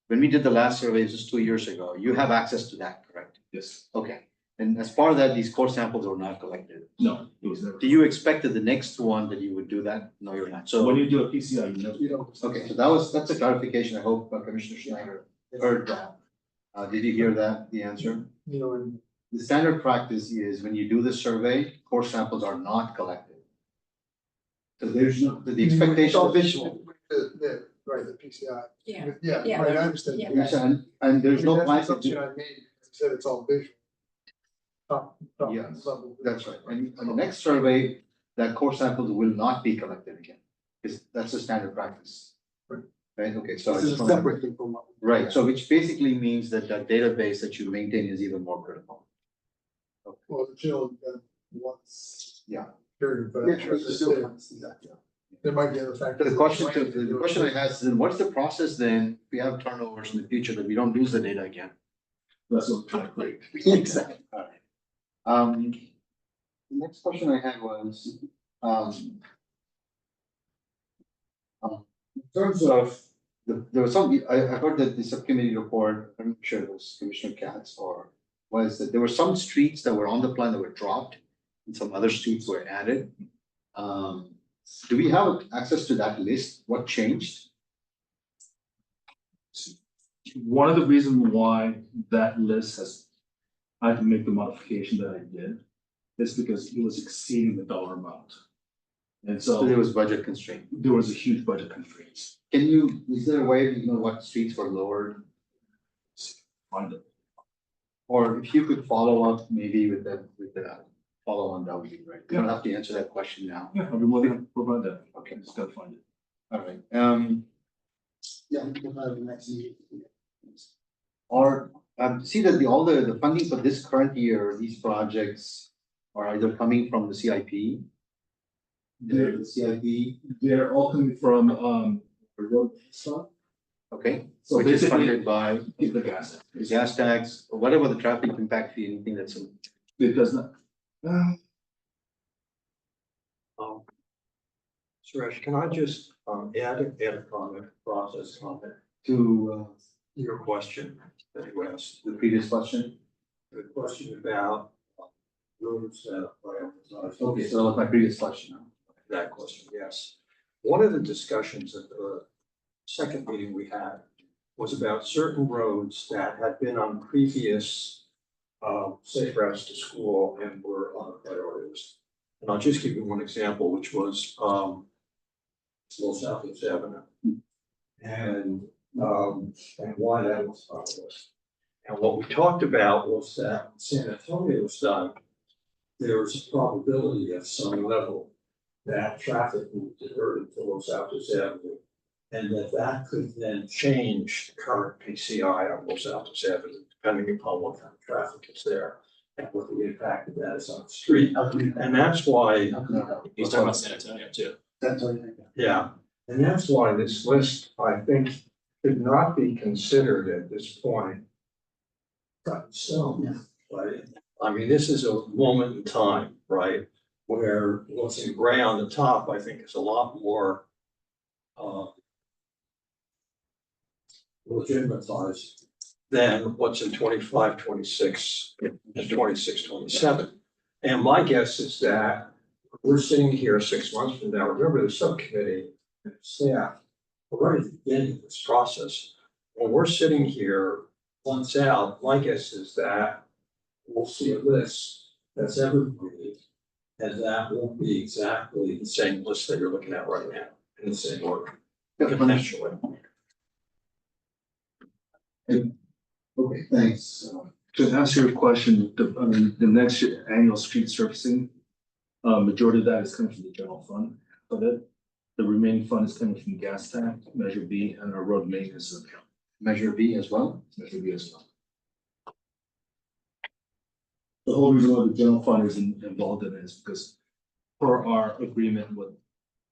When we did the last survey just 2 years ago, you have access to that, correct? Yes. Okay. And as part of that, these core samples were not collected. No, it was never. Do you expect that the next one that you would do that? No, you're not. So. When you do a PCI, you know. You know. Okay, so that's a clarification. I hope Commissioner Schneider heard that. Did you hear that, the answer? And The standard practice is when you do the survey, core samples are not collected. So there's no, the It's expectation. all visual. Right, the PCI. Yeah. Yeah, Yeah. right, I understand. Yeah. Yes, and there's no That's plan the to assumption do. I made, I said it's all visual. Top Yes, level. That's right. And on the next survey, that core samples will not be collected again. That's the standard practice. Right. Right, okay, so. I This is just a wanna- separate thing from what. Right, so which basically means that that database that you maintain is even more critical. Well, the chill, once. Yeah. Period, but Yeah, I'm sure it's there's still- still, exactly. there might be other factors. The question I have is then what's the process then, if we have turnovers in the future, that we don't lose the data again? That's what I'm trying to create. Exactly. The next question I had was, in terms of, there was some, I heard that the subcommittee report, I'm sure it was Commissioner Katz, or was that there were some streets that were on the plan that were dropped, and some other streets were added. Do we have access to that list? What changed? One of the reasons why that list has, I had to make the modification that I did, is because it was exceeding the dollar amount. And So there so was budget constraint. there was a huge budget constraints. Is there a way to know what streets were lowered? Find it. Or if you could follow up maybe with the follow on, that would be great. You don't have to answer that question now. Yeah, I'll be more than provide that. Okay, Just gotta find it. all right. Yeah, we can have the next meeting. Or see that all the funding for this current year, these projects are either coming from the CIP. The CIP, They're all coming from, the road stuff, okay, So which is basically- funded by the gas. the gas tax, or whatever the traffic impact fee, anything that's in. It does not. Suresh, can I just add a comment, process comment To to your question that you asked? the previous question. The question about roads that are prioritized. Okay, so that was my previous question. That question, yes. One of the discussions at the second meeting we had was about certain roads that had been on previous safe routes to school and were on the priority list. And I'll just give you one example, which was Little Southeast Avenue. And why that was on the list. And what we talked about was that when San Antonio was done, there was a probability at some level that traffic would divert into Los Altos Avenue. And that could then change the current PCI on Los Altos Avenue, depending upon what kind of traffic is there and what the impact of that is on the street. And that's why, He's talking about San Antonio too. That's what I think. yeah, and that's why this list, I think, should not be considered at this point. Cut in stone, right? I mean, this is a moment in time, right? Where what's in gray on the top, I think, is a lot more legitimatized than what's in 25, 26, and 26, 27. And my guess is that we're sitting here 6 months from now, remember the subcommittee and staff, we're right at the beginning of this process. When we're sitting here months out, my guess is that we'll see a list that's evergreen. And that won't be exactly the same list that you're looking at right now in the same order. Potentially. Okay, thanks. To answer your question, the next year annual street surfacing, majority of that is coming from the general fund of it. The remaining fund is coming from gas tank, Measure B, and our road maintenance account, Measure B as well? Measure B as well. The whole reason why the general fund is involved in it is because per our agreement with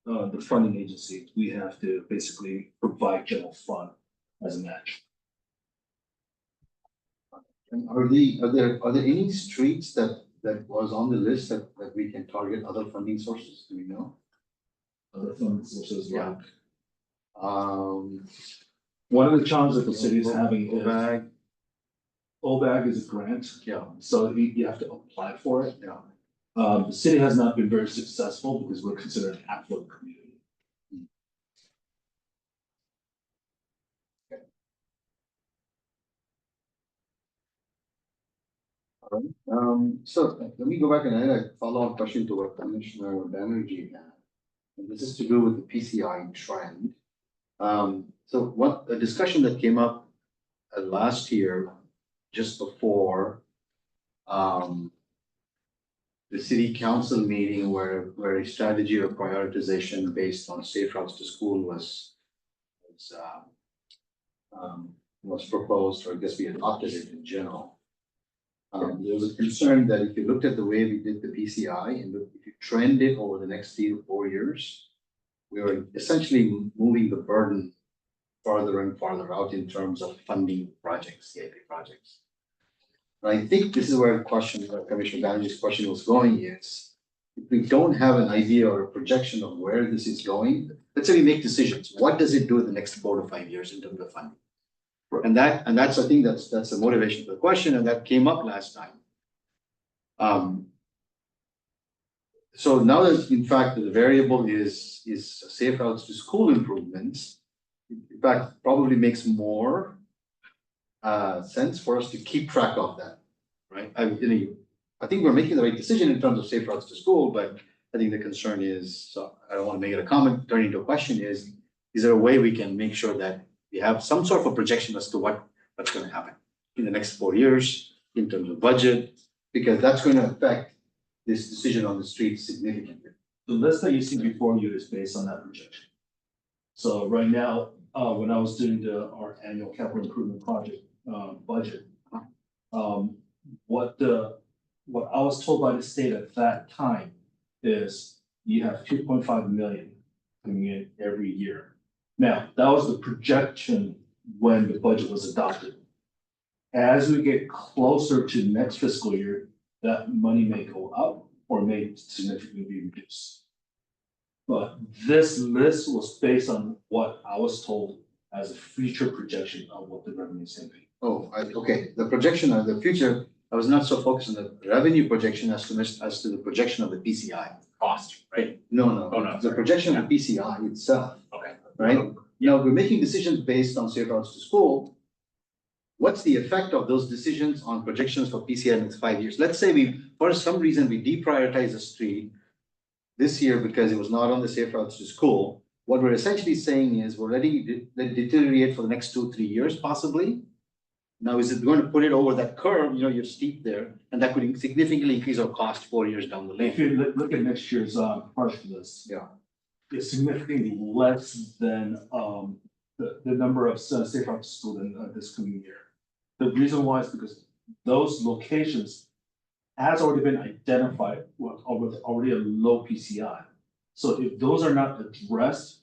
the funding agency, we have to basically provide general fund as a match. And are there any streets that was on the list that we can target other funding sources? Do we know? Other funding sources like, Um, one of the challenges that the city is having is OVAG, OVAG is a grant, yeah, so you have to apply for it. yeah. The city has not been very successful because we're considered an affluent community. So let me go back and add a follow-up question to what Commissioner Banerjee had. And this is to do with the PCI trend. So what the discussion that came up last year, just before the city council meeting where a strategy or prioritization based on safe routes to school was proposed, or I guess we adopted it in general. There was a concern that if you looked at the way we did the PCI and if you trend it over the next 3 to 4 years, we were essentially moving the burden farther and farther out in terms of funding projects, CIP projects. And I think this is where the question, Commissioner Banerjee's question was going is, if we don't have an idea or a projection of where this is going, let's say we make decisions, what does it do in the next 4 to 5 years in terms of funding? And that's, I think that's the motivation for the question, and that came up last time. So now that in fact the variable is safe routes to school improvements, in fact, probably makes more sense for us to keep track of that, right? I think we're making the right decision in terms of safe routes to school, but I think the concern is, so I don't want to make it a comment, turning into a question is there a way we can make sure that we have some sort of a projection as to what's going to happen in the next 4 years in terms of budget, because that's going to affect this decision on the street significantly. The list that you see before you is based on that projection. So right now, when I was doing our annual capital improvement project budget, what I was told by the state at that time is you have 2.5 million coming in every year. Now, that was the projection when the budget was adopted. As we get closer to next fiscal year, that money may go up or may significantly be reduced. But this list was based on what I was told as a future projection of what the revenue is going to be. Okay, the projection of the future I was not so focused on the revenue projection as to the projection of the PCI. Cost, right? No, Oh, no, the sorry. projection of the PCI itself, Okay. right? Now, we're making decisions based on safe routes to school. What's the effect of those decisions on projections for PCI in the next 5 years? Let's say for some reason, we deprioritize a street this year because it was not on the safe routes to school. What we're essentially saying is we're letting it deteriorate for the next 2-3 years possibly. Now, is it going to put it over that curve, you're steep there, and that could significantly increase our cost 4 years down the If lane? you look at next year's project list. Yeah. It's significantly less than the number of safe routes to school in this coming year. The reason why is because those locations has already been identified with already a low PCI. So if those are not addressed,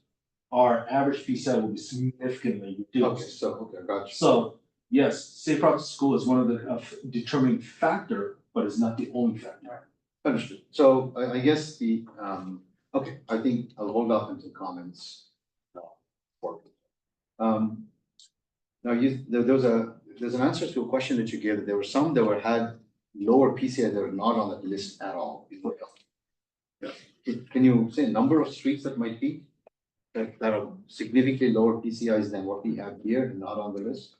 our average PCI will be significantly Okay, reduced. okay, gotcha. So yes, safe route to school is one of the determining factor, but it's not the only factor. Understood. So I guess okay, I think I'll hold off until comments. Now there's an answer to a question that you gave, that there were some that had lower PCI that were not on that list at all. Yeah. Can you say a number of streets that might be that are significantly lower PCIs than what we have here and not on the list?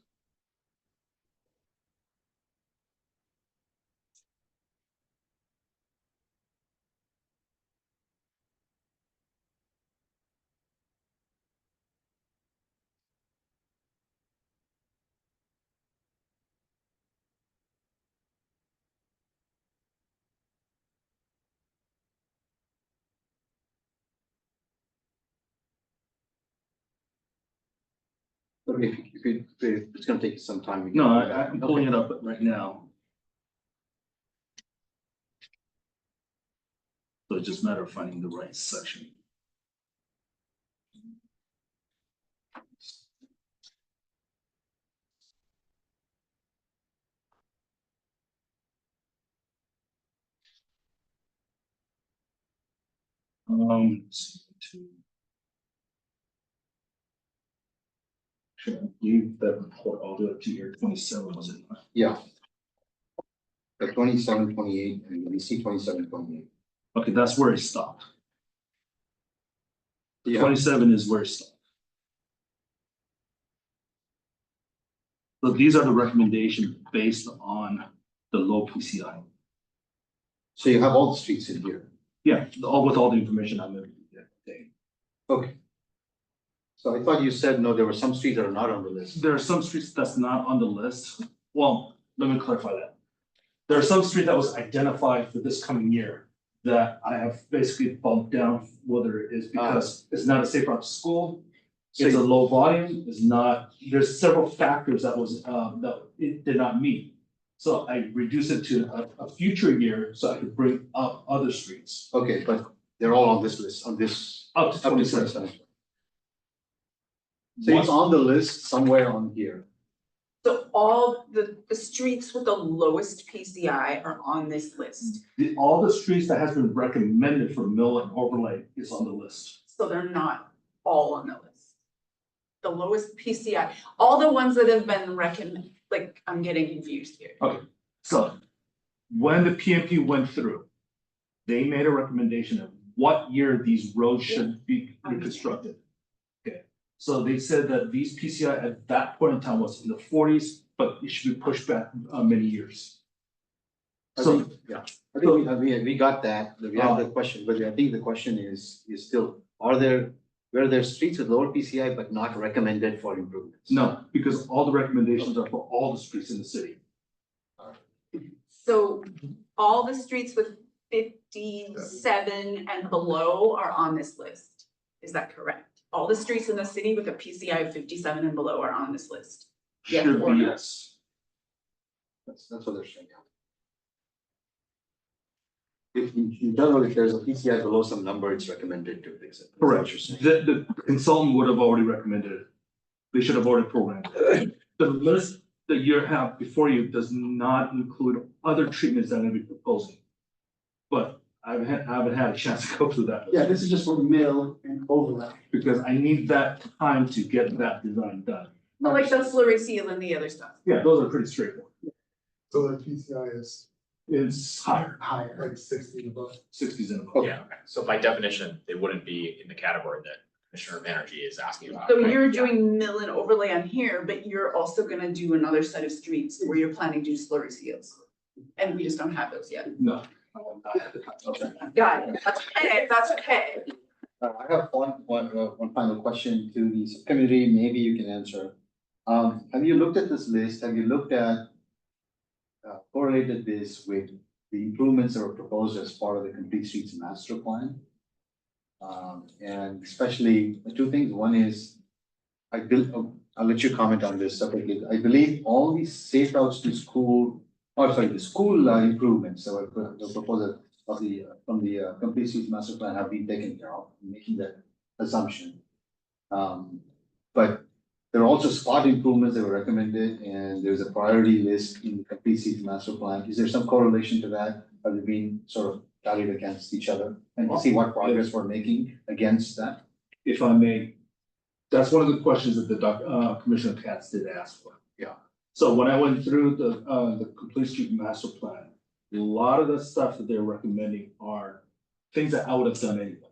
But if it's gonna take some time. we can- No, I'm pulling it up right now. So it's just a matter of finding the right section. Let's see, Sure, I believe that report all the way up to year 27 was it? Yeah. The 27, 28, and we see 27, 28. Okay, that's where it stopped. Yeah. 27 is where it stopped. So these are the recommendations based on the low PCI. So you have all the streets in here. Yeah, all with all the information I'm gonna get. Okay. So I thought you said, no, there were some streets that are not on the list. There are some streets that's not on the list. Well, let me clarify that. There are some streets that was identified for this coming year that I have basically bumped down, whether it is because it's not a safe route to school. It's a low volume, it's not, there's several factors that that it did not meet. So I reduced it to a future year so I could bring up other streets. Okay, but they're all on this list, on this. Up to Up to 27. 27. So it's on the list somewhere on here. So all the streets with the lowest PCI are on this list, All the streets that has been recommended for mill and overlay is on the list. so they're not all on the list. The lowest PCI, all the ones that have been recommended, like, I'm getting confused here. So when the PMP went through, they made a recommendation of what year these roads should be reconstructed. Okay, so they said that these PCI at that point in time was in the 40s, but it should be pushed back many years. I So think, yeah, I think we got that, we have the question, but I think the question is still, were there streets with lower PCI but not recommended for improvements? no, because all the recommendations are for all the streets in the city. So all the streets with 57 and below are on this list, is that correct? All the streets in the city with a PCI of 57 and below are on this list. Yes Should or be, no? yes. That's what they're saying, yeah. If in general, if there's a PCI below some number, it's recommended to fix it. That's what Correct. you're saying. The consultant would have already recommended it. They should have already programmed it. The list that you have before you does not include other treatments that I'm gonna be proposing. But I haven't had a chance to go through that. Yeah, this is just for mill and overlap. Because I need that time to get that design done. But like the slurry seal and the other stuff. Yeah, those are pretty straightforward. So the PCI is It's higher, Higher. like 60 and above. 60s and above. Yeah, so by definition, they wouldn't be in the category that Commissioner Banerjee is asking about. So right? you're Yeah. doing mill and overlay on here, but you're also gonna do another set of streets where you're planning to do slurry seals. And we just don't have those yet. No. I have to- okay. Got it, that's okay, that's okay. I have one final question to the subcommittee, maybe you can answer. Have you looked at this list? Have you looked at correlated this with the improvements that were proposed as part of the Complete Streets Master Plan? And especially two things. One is, I'll let you comment on this separately. I believe all these safe routes to school, the school improvements that were the proposal of the from the Complete Streets Master Plan have been taken care of, making that assumption. But there are also spot improvements that were recommended, and there's a priority list in the Complete Streets Master Plan. Is there some correlation to that? Are they being sort of tallied against each other and to see what progress we're making against that? If I may, that's one of the questions that the Commissioner Katz did ask for. Yeah. So when I went through the Complete Street Master Plan, a lot of the stuff that they're recommending are things that I would have done anyway.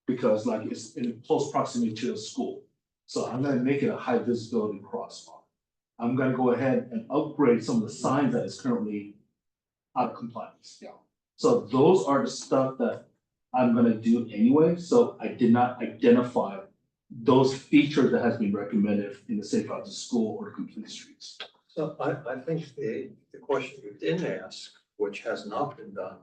Because like it's in close proximity to the school. So I'm gonna make it a high visibility crosswalk. I'm gonna go ahead and upgrade some of the signs that is currently out of compliance. Yeah. So those are the stuff that I'm gonna do anyway, so I did not identify those features that has been recommended in the Safe Route to School or Complete Streets. So I think the question you didn't ask, which has not been done,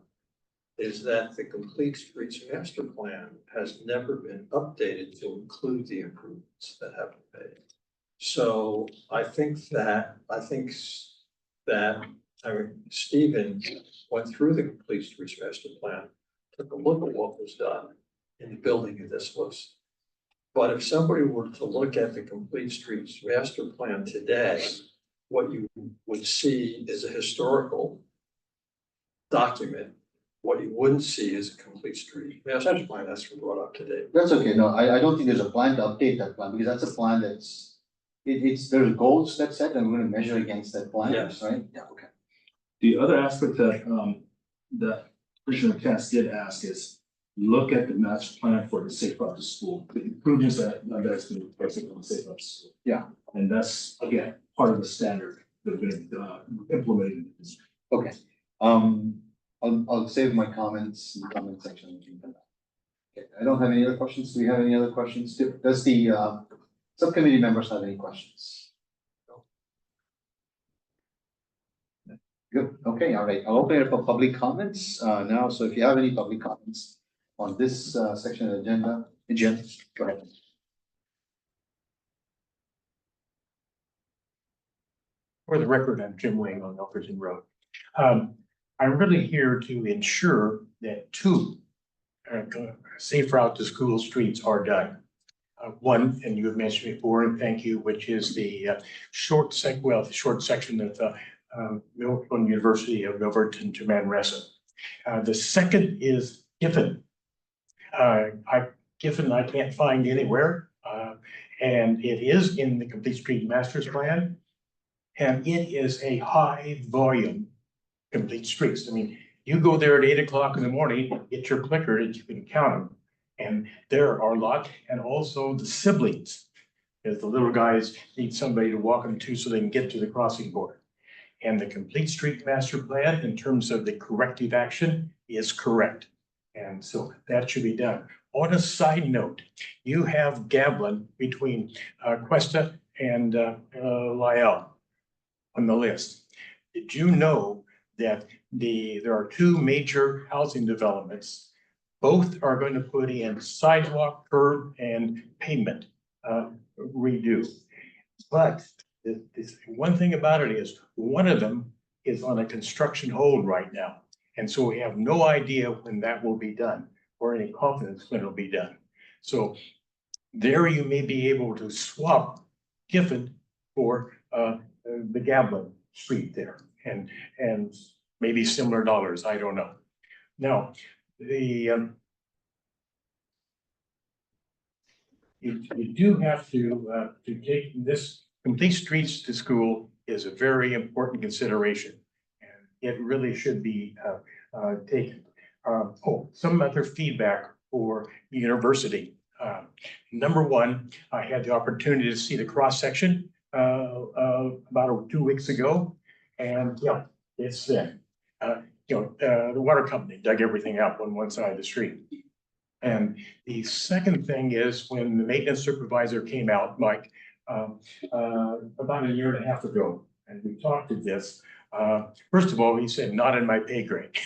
is that the Complete Streets Master Plan has never been updated to include the improvements that have been made. So I think that Stephen went through the Complete Streets Master Plan, took a look at what was done in the building of this list. But if somebody were to look at the Complete Streets Master Plan today, what you would see is a historical document. What you wouldn't see is a complete street master plan that's been brought up to date. That's okay. No, I don't think there's a plan to update that plan because that's a plan that's, there's goals that's set and we're gonna measure against that plan, Yes. right? Yeah, okay. The other aspect that Commissioner Katz did ask is, look at the master plan for the Safe Route to School, the improvements that's been requested on the Safe Route to School. Yeah. And that's, again, part of the standard that have been implemented in this. Okay, I'll save my comments in the comment section. Okay, I don't have any other questions. Do we have any other questions? Does the subcommittee members have any questions? Good, okay, all right. I'll open it for public comments now. So if you have any public comments on this section of the agenda, Jim, go ahead. For the record, I'm Jim Wing on Elkerton Road. I'm really here to ensure that two Safe Route to School streets are done. One, and you have mentioned before, and thank you, which is the short section of Milton University of Milverton to Manresa. The second is Giffen. Giffen I can't find anywhere, and it is in the Complete Street Master's Plan. And it is a high volume complete streets. I mean, you go there at 8 o'clock in the morning, get your clicker and you can count them. And there are a lot, and also the siblings. As the little guys need somebody to walk them to so they can get to the crossing board. And the Complete Street Master Plan, in terms of the corrective action, is correct. And so that should be done. On a side note, you have Gablin between Cuesta and Lyell on the list. Did you know that there are two major housing developments? Both are going to put in sidewalk, curb, and pavement redo. But this one thing about it is one of them is on a construction hold right now. And so we have no idea when that will be done or any confidence when it'll be done. So there you may be able to swap Giffen for the Gablin Street there and maybe similar dollars, I don't know. Now, you do have to take this Complete Streets to School is a very important consideration. it really should be taken. Some other feedback for the university. Number one, I had the opportunity to see the cross-section about 2 weeks ago. And yeah, it's thin. The water company dug everything up on one side of the street. And the second thing is when the maintenance supervisor came out, Mike, about 1.5 years ago, and we talked to this. First of all, he said, not in my pay grade.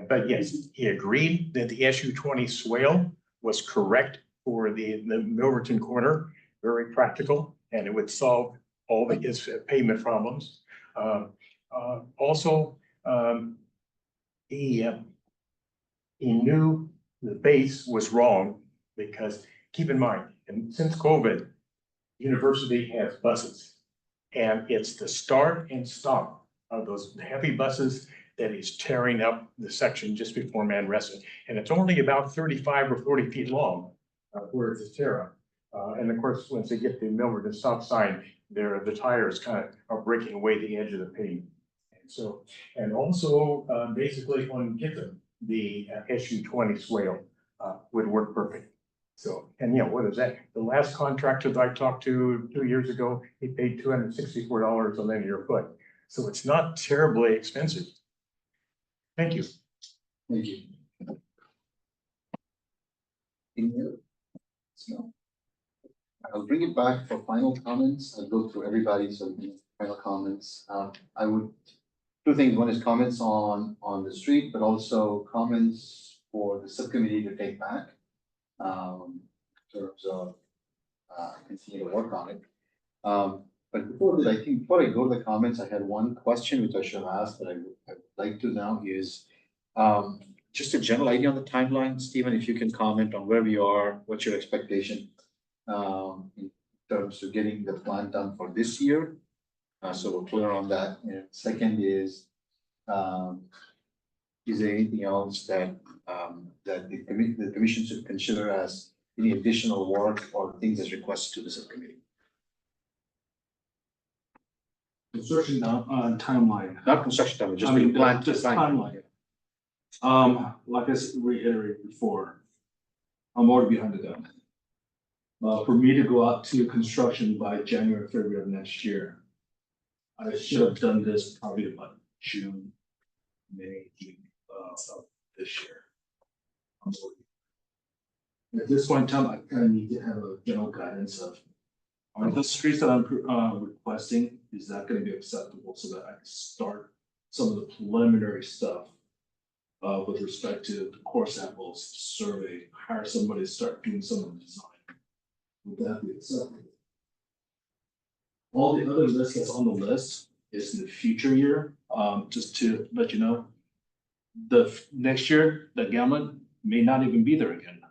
But yes, he agreed that the SU 20 swale was correct for the Milverton corner, very practical, and it would solve all of his pavement problems. Also, he knew the base was wrong because keep in mind, and since COVID, university has buses. And it's the start and stop of those heavy buses that is tearing up the section just before Manresa. And it's only about 35 or 40 feet long where it's a tear up. And of course, once they get to Milverton stop sign, the tires kind of are breaking away the edge of the pavement. And also basically on Githam, the SU 20 swale would work perfect. So, and what is that? The last contractor that I talked to 2 years ago, he paid $264 a linear foot. So it's not terribly expensive. Thank you. Thank you. Any other? No. I'll bring it back for final comments. I'll go through everybody's final comments. I would, two things. One is comments on the street, but also comments for the subcommittee to take back. In terms of continue to work on it. But before I go to the comments, I had one question which I should have asked that I would like to now is just a general idea on the timeline. Stephen, if you can comment on where we are, what's your expectation in terms of getting the plan done for this year? So we're clear on that. And second is there anything else that the commission should consider as any additional work or things as requested to the subcommittee? Construction timeline. Not construction timeline, just I mean, the plan. just timeline. Like I reiterated before, I'm already behind the gun. For me to go out to construction by January, February of next year, I should have done this probably about June, May, June of this year. At this point in time, I kind of need to have a general guidance of, are the streets that I'm requesting, is that going to be acceptable so that I can start some of the preliminary stuff with respect to the core samples, survey, hire somebody to start doing some of the design. Would that be acceptable? All the other list that's on the list is in the future year. Just to let you know, the next year, the Gamma may not even be there again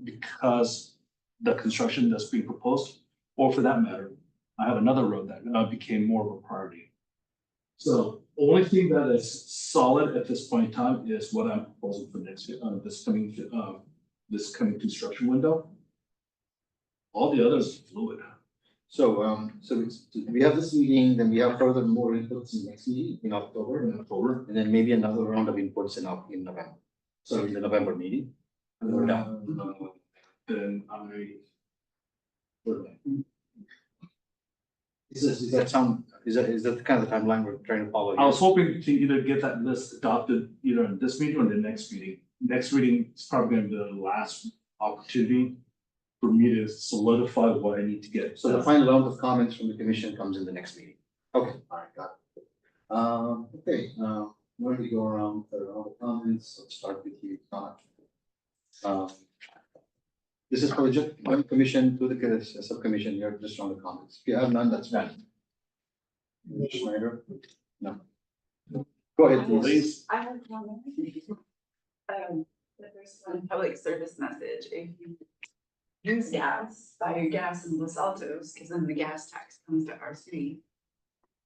because the construction that's being proposed, or for that matter, I have another road that became more of a priority. So only thing that is solid at this point in time is what I'm proposing for next year, this coming construction window. All the others are fluid. So we have this meeting, then we have further more inputs in next meeting in October, and then maybe another round of inputs in November. So in the November meeting. Then Is that kind of the timeline we're trying to follow? I was hoping to either get that list adopted either in this meeting or the next meeting. Next meeting is probably going to be the last opportunity for me to solidify what I need to get. So the final round of comments from the commission comes in the next meeting. Okay, all right, got it. Okay, why don't we go around for all the comments? Let's start with you, Todd. This is for the commission to the subcommission. You're just on the comments. If you have none, that's fine. Schneider? No. Go ahead, please. I have one. The first one, public service message, if you use gas, buy your gas in Los Altos, because then the gas tax comes to our city.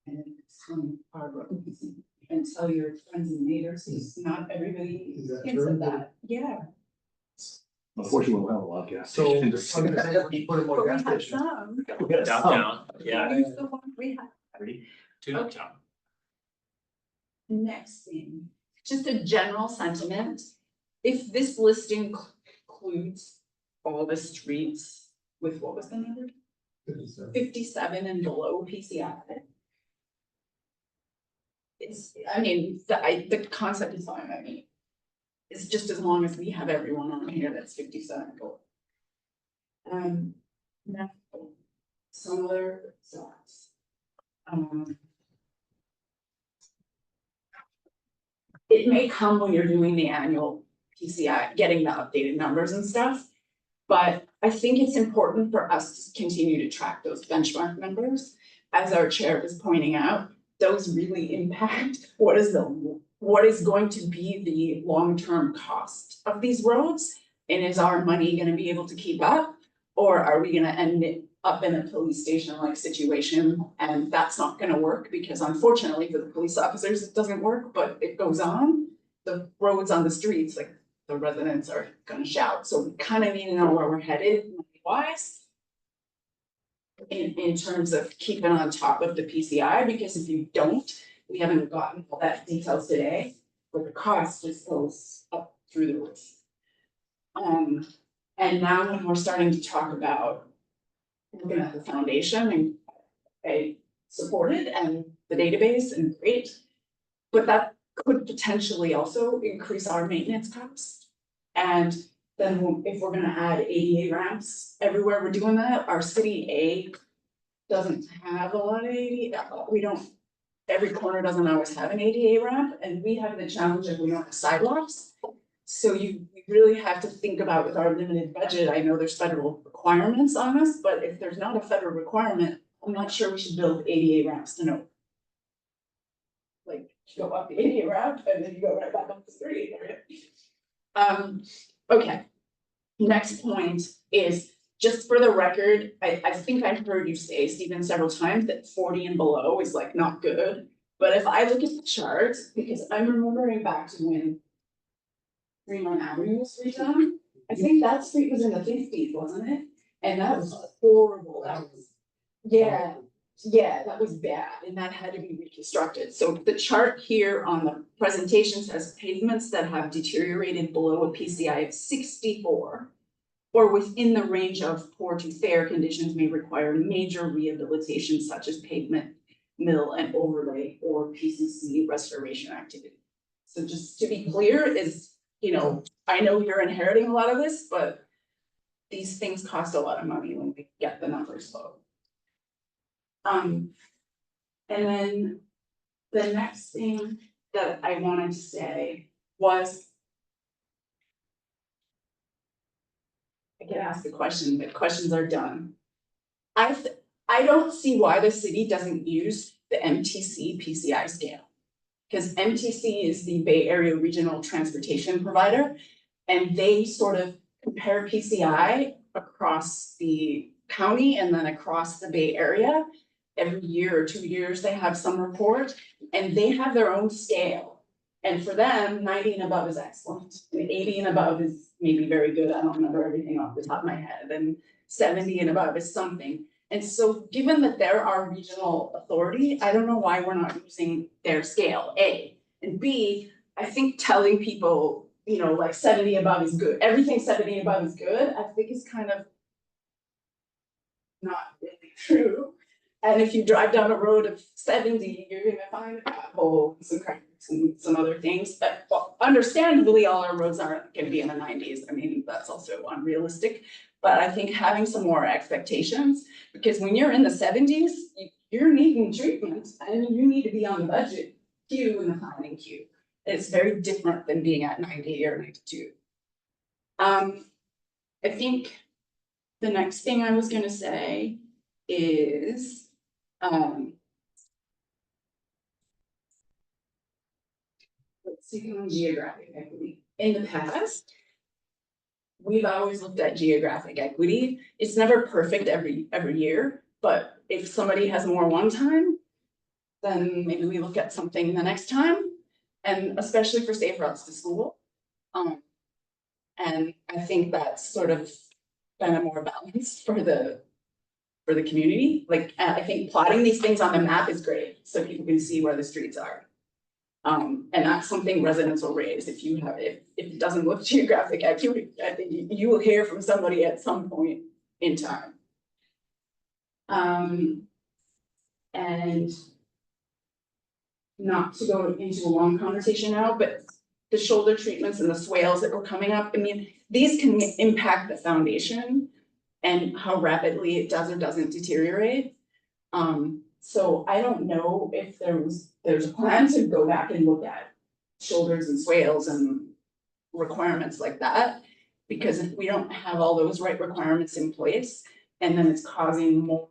And it's on our roads, and tell your friends and neighbors, because not everybody thinks of that, yeah. Unfortunately, we don't have a lot of gas. So- stations. But we have some. Downtown, yeah. Use the one we have. Two downtown. Next thing, just a general sentiment. If this listing includes all the streets with, what was the number? 57 and below PCI. It's, I mean, the concept is fine, I mean. It's just as long as we have everyone on here that's 57 and below. Now, some other thoughts. It may come when you're doing the annual PCI, getting the updated numbers and stuff. But I think it's important for us to continue to track those benchmark numbers. As our chair was pointing out, those really impact what is going to be the long-term cost of these roads? And is our money gonna be able to keep up? Or are we gonna end it up in a police station-like situation? And that's not gonna work, because unfortunately for the police officers, it doesn't work, but it goes on. The roads on the streets, like the residents are gonna shout, so we kind of need to know where we're headed money-wise. In terms of keeping on top of the PCI, because if you don't, we haven't gotten all that details today, but the cost just goes up through the roof. And now when we're starting to talk about looking at the foundation, and I support it and the database and great, but that could potentially also increase our maintenance costs. And then if we're gonna add ADA ramps everywhere we're doing that, our city A doesn't have a lot of ADA, we don't, every corner doesn't always have an ADA ramp, and we have the challenge of we don't have sidewalks. So we really have to think about, with our limited budget, I know there's federal requirements on us, but if there's not a federal requirement, I'm not sure we should build ADA ramps to know. Like, you go up the ADA ramp and then you go right back up the street, right? Okay. Next point is, just for the record, I think I've heard you say, Stephen, several times that 40 and below is like not good. But if I look at the chart, because I'm remembering back to when Fremont Avenue was redone, I think that street was in the 50s, wasn't it? And that was horrible. That was, yeah, that was bad, and that had to be reconstructed. So the chart here on the presentation says pavements that have deteriorated below a PCI of 64 or within the range of poor to fair conditions may require major rehabilitation such as pavement, mill and overlay or PCC restoration activity. So just to be clear is, you know, I know you're inheriting a lot of this, but these things cost a lot of money when we get the numbers low. And then the next thing that I wanted to say was, I get asked the question, but questions are done. I don't see why the city doesn't use the MTC PCI scale. Because MTC is the Bay Area Regional Transportation Provider, and they sort of compare PCI across the county and then across the Bay Area. Every year or 2 years, they have some report, and they have their own scale. And for them, 90 and above is excellent, and 80 and above is maybe very good. I don't remember everything off the top of my head, and 70 and above is something. And so given that they're our regional authority, I don't know why we're not using their scale, A. And B, I think telling people, you know, like 70 above is good, everything 70 above is good, I think is kind of not really true. And if you drive down a road of 70, you're gonna find a pothole, some cracks and some other things. But well, understandably, all our roads aren't gonna be in the 90s. I mean, that's also unrealistic. But I think having some more expectations, because when you're in the 70s, you're needing treatment and you need to be on the budget queue and the planning queue. It's very different than being at 90 or 92. I think the next thing I was gonna say is, let's see, on geographic equity. In the past, we've always looked at geographic equity. It's never perfect every year, but if somebody has more one time, then maybe we look at something the next time, and especially for safe routes to school. And I think that's sort of been a more balanced for the community. Like, I think plotting these things on the map is great, so people can see where the streets are. And that's something residents will raise if you have, if it doesn't look geographic accurate, I think you will hear from somebody at some point in time. And not to go into a long conversation now, but the shoulder treatments and the swales that were coming up, I mean, these can impact the foundation and how rapidly it does or doesn't deteriorate. So I don't know if there's a plan to go back and look at shoulders and swales and requirements like that. Because if we don't have all those right requirements in place, and then it's causing more.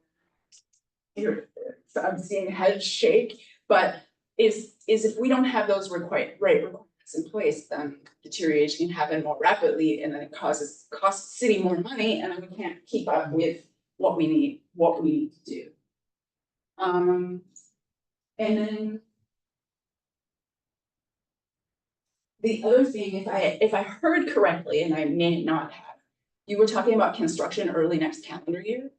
Here, so I'm seeing heads shake, but is if we don't have those right requirements in place, then deterioration can happen more rapidly, and then it costs the city more money, and then we can't keep up with what we need to do. And then the other thing, if I heard correctly, and I may not have, you were talking about construction early next calendar year.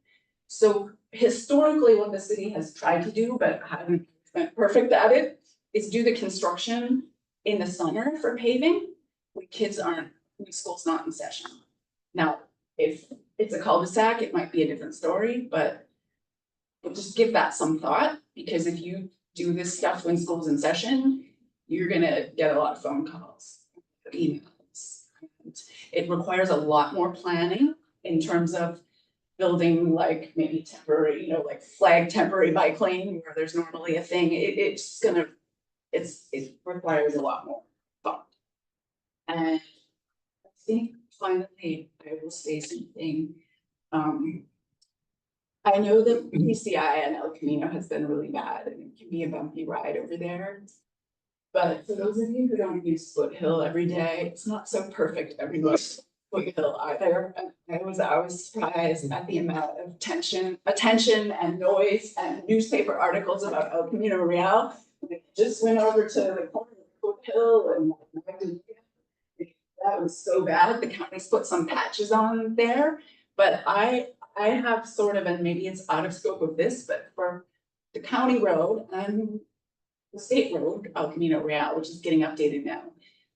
So historically, what the city has tried to do, but haven't been perfect at it, is do the construction in the summer for paving, when school's not in session. Now, if it's a cul-de-sac, it might be a different story, but just give that some thought, because if you do this stuff when school's in session, you're gonna get a lot of phone calls, emails. It requires a lot more planning in terms of building like maybe temporary, like flag temporary bike lane where there's normally a thing. It requires a lot more thought. And I think finally, I will say something. I know that PCI and El Camino has been really bad, and it can be a bumpy ride over there. But for those of you who don't use Foothill every day, it's not so perfect every day. Foothill either. I was surprised at the amount of attention and noise and newspaper articles about El Camino Real. I just went over to the corner of Foothill and that was so bad. The county's put some patches on there, but I have sort of, and maybe it's out of scope of this, but for the county road and the state road, El Camino Real, which is getting updated now,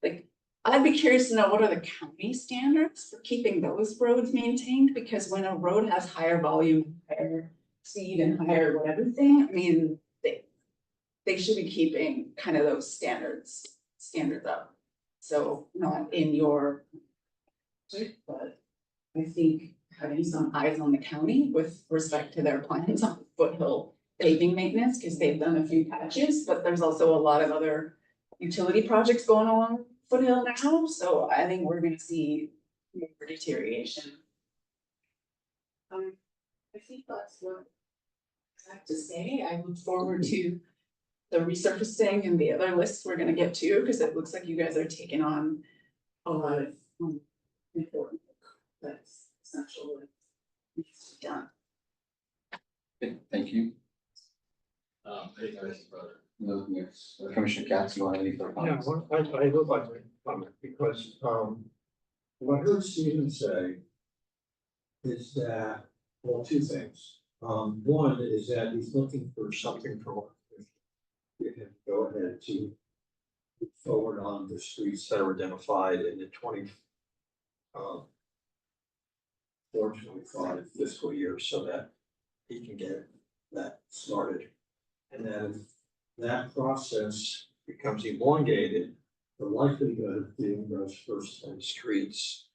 like, I'd be curious to know what are the county standards for keeping those roads maintained, because when a road has higher volume, higher speed and higher whatever thing, I mean, they should be keeping kind of those standards up. So not in your, but I think having some eyes on the county with respect to their plans on Foothill paving maintenance, because they've done a few patches, but there's also a lot of other utility projects going on Foothill now, so I think we're gonna see more deterioration. I think that's what I have to say. I look forward to the resurfacing and the other lists we're gonna get to, because it looks like you guys are taking on a lot of important work that's essential and needs to be done. Okay, thank you. No, yes, Commissioner Katz, you want any further Yeah, comments? I would like to comment because, what I heard Stephen say is that, well, two things. One is that he's looking for something from our commission. We can go ahead to move forward on the streets that are identified in the 425 fiscal year, so that he can get that started. And then that process becomes elongated, the likelihood of getting those first 10 streets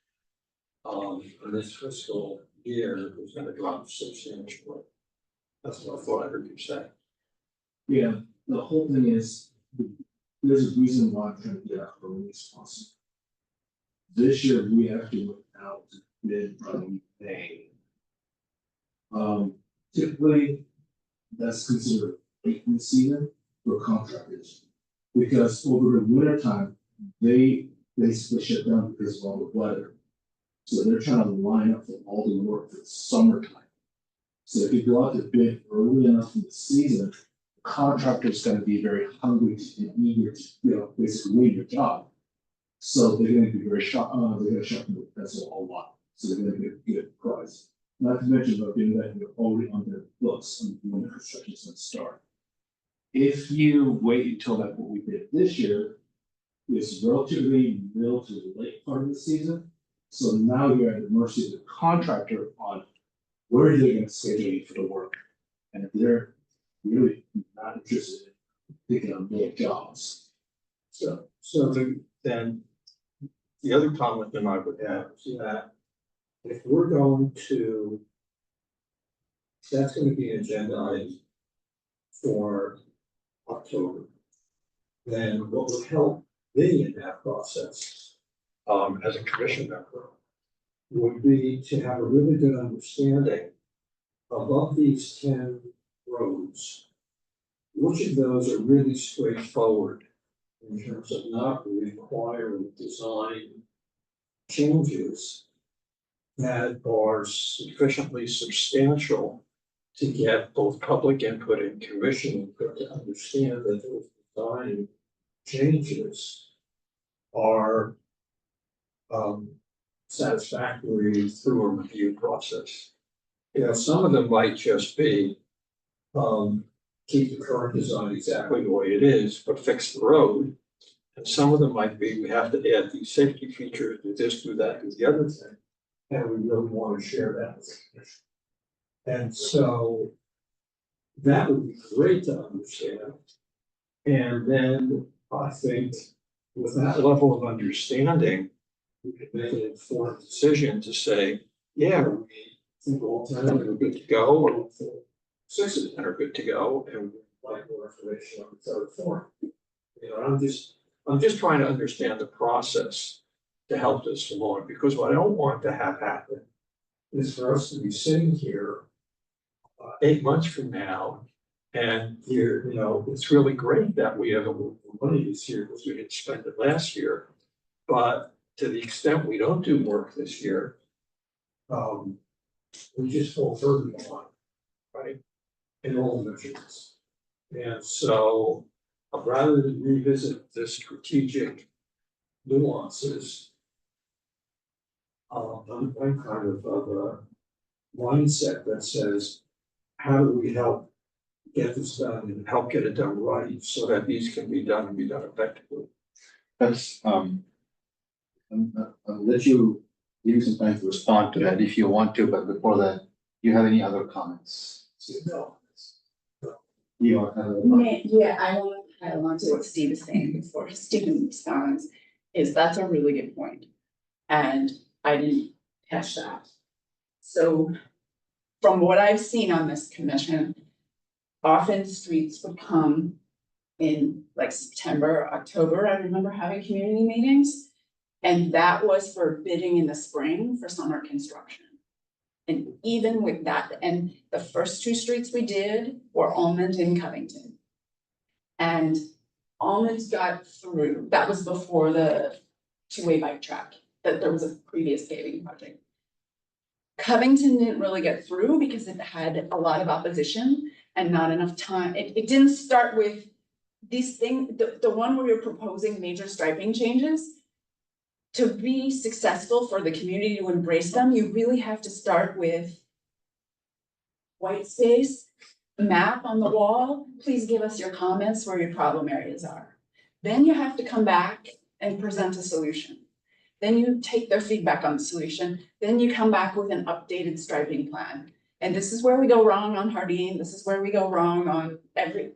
in this fiscal year is gonna drop substantially. That's what I thought I heard you say. Yeah, the whole thing is, there's a reason why I'm trying to get out early as possible. This year, we actually went out mid May. Typically, that's considered late in the season for contractors. Because over the winter time, they basically shut down because of all the weather. So they're trying to line up for all the work for the summertime. So if you go out to bid early enough in the season, the contractor's gonna be very hungry and eager to, basically win your job. So they're gonna be very they're gonna sharpen the pencil a lot, so they're gonna get a good price. Not to mention about being that you're already on their books and when the construction's gonna start. If you wait until like what we did this year, it's relatively middle to the late part of the season. So now you're at the mercy of the contractor on where they're gonna schedule you for the work. And if they're really not interested in picking up more jobs. So then, the other comment that I would have is that if we're going to, that's gonna be an agenda item for October. Then what would help me in that process, as a commission member, would be to have a really good understanding of these 10 roads, which of those are really straightforward in terms of not requiring design changes that are sufficiently substantial to get both public input and commission input to understand that those design changes are satisfactory through a review process. You know, some of them might just be keep the current design exactly the way it is, but fix the road. And some of them might be, we have to add these safety features, do this, do that, do the other thing. And we really want to share that with the commission. And so that would be great to understand. And then I think with that level of understanding, we could make an informed decision to say, yeah, we think all 10 are good to go, or we think 6 of 10 are good to go, and we'd like more information on the third form. You know, I'm just trying to understand the process to help this along, because what I don't want to have happen is for us to be sitting here 8 months from now, and here, you know, it's really great that we have a little money this year because we didn't spend it last year. But to the extent we don't do work this year, we just fall further behind, right? In all measures. And so rather than revisit the strategic nuances, I'm kind of a mindset that says, how do we help get this done and help get it done right so that these can be done and be done effectively? That's, I'll let you give you some time to respond to that if you want to, but before that, do you have any other comments? No. You want to have a- Yeah, I want to add on to what Steve is saying before Stephen responds, is that's a really good point. And I didn't catch that. So from what I've seen on this commission, often streets would come in like September, October. I remember having community meetings. And that was for bidding in the spring for summer construction. And even with that, and the first 2 streets we did were Almond and Covington. And Almond got through, that was before the 2-way bike track, that there was a previous paving project. Covington didn't really get through because it had a lot of opposition and not enough time. It didn't start with these things, the one where you're proposing major striping changes. To be successful for the community to embrace them, you really have to start with white space, map on the wall. Please give us your comments where your problem areas are. Then you have to come back and present a solution. Then you take their feedback on the solution. Then you come back with an updated striping plan. And this is where we go wrong on Hardin. This is where we go wrong on every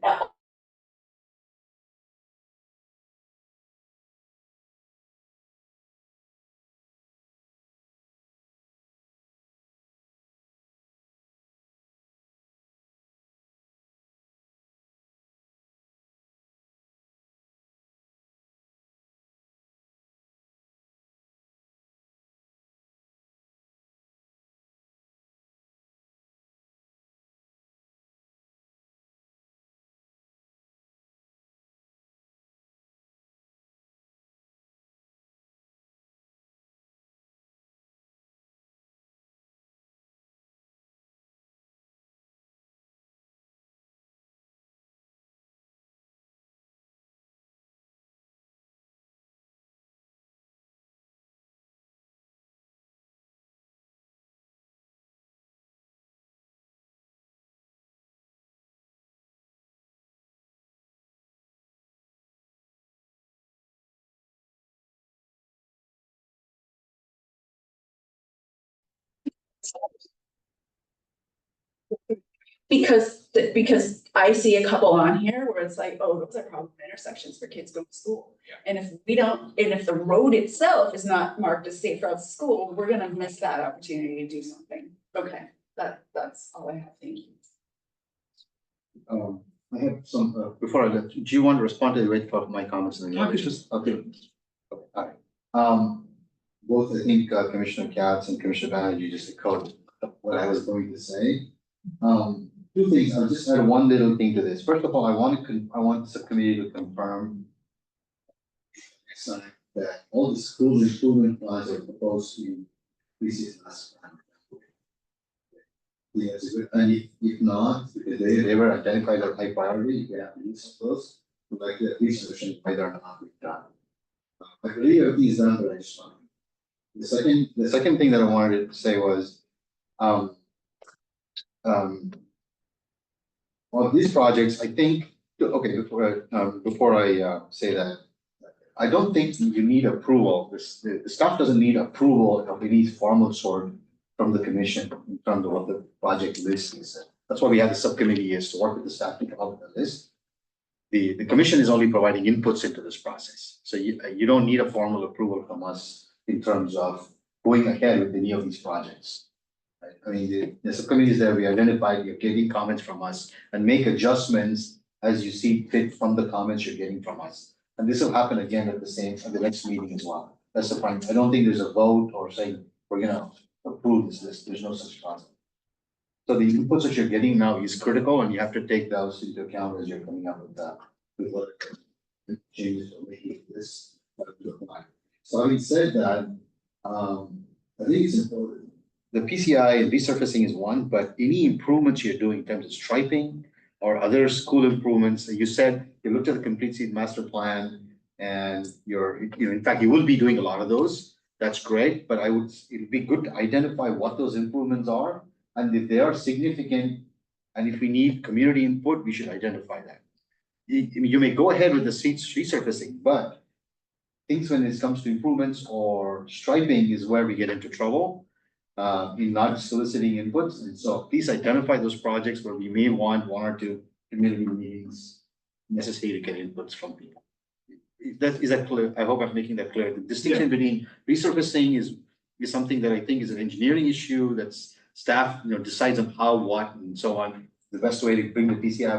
Because I see a couple on here where it's like, oh, those are problem intersections for kids going to school. And if we don't, and if the road itself is not marked as safe routes to school, we're gonna miss that opportunity to do something. Okay, that's all I have, thank you. I have some, before I let, do you want to respond to the wait for my comments? And then I could just- Okay. Okay, all right. Both, I think, Commissioner Katz and Commissioner Banerjee just echoed what I was going to say. Two things, I'll just add one little thing to this. First of all, I want the subcommittee to confirm that all the school improvement plans are proposed in previous last time. Yes, and if not, because they were identified as high priority, you have to use those, would like to at least understand whether or not we've done. I believe everything is done, but I just want. The second thing that I wanted to say was, of these projects, I think, okay, before I say that, I don't think you need approval. The staff doesn't need approval of any formal sort from the commission in terms of what the project list is. That's why we have the subcommittee is to work with the staff to come up with a list. The commission is only providing inputs into this process. So you don't need a formal approval from us in terms of going ahead with any of these projects. Right? I mean, the subcommittee is there, we identified, you're getting comments from us and make adjustments as you see fit from the comments you're getting from us. And this will happen again at the next meeting as well. That's the point. I don't think there's a vote or saying we're gonna approve this list. There's no such concept. So the inputs that you're getting now is critical and you have to take those into account as you're coming up with that. With what changes or making this. So having said that, I think it's important. The PCI and resurfacing is one, but any improvements you're doing in terms of striping or other school improvements, you said you looked at the complete street master plan and in fact, you will be doing a lot of those. That's great, but it'd be good to identify what those improvements are. And if they are significant, and if we need community input, we should identify that. You may go ahead with the streets resurfacing, but things when it comes to improvements or striping is where we get into trouble. In not soliciting inputs, and so please identify those projects where we may want one or two community meetings necessary to get inputs from people. Is that clear? I hope I'm making that clear. The distinction between resurfacing is something that I think is an engineering issue that's staff, decides on how, what, and so on. The best way to bring the PCI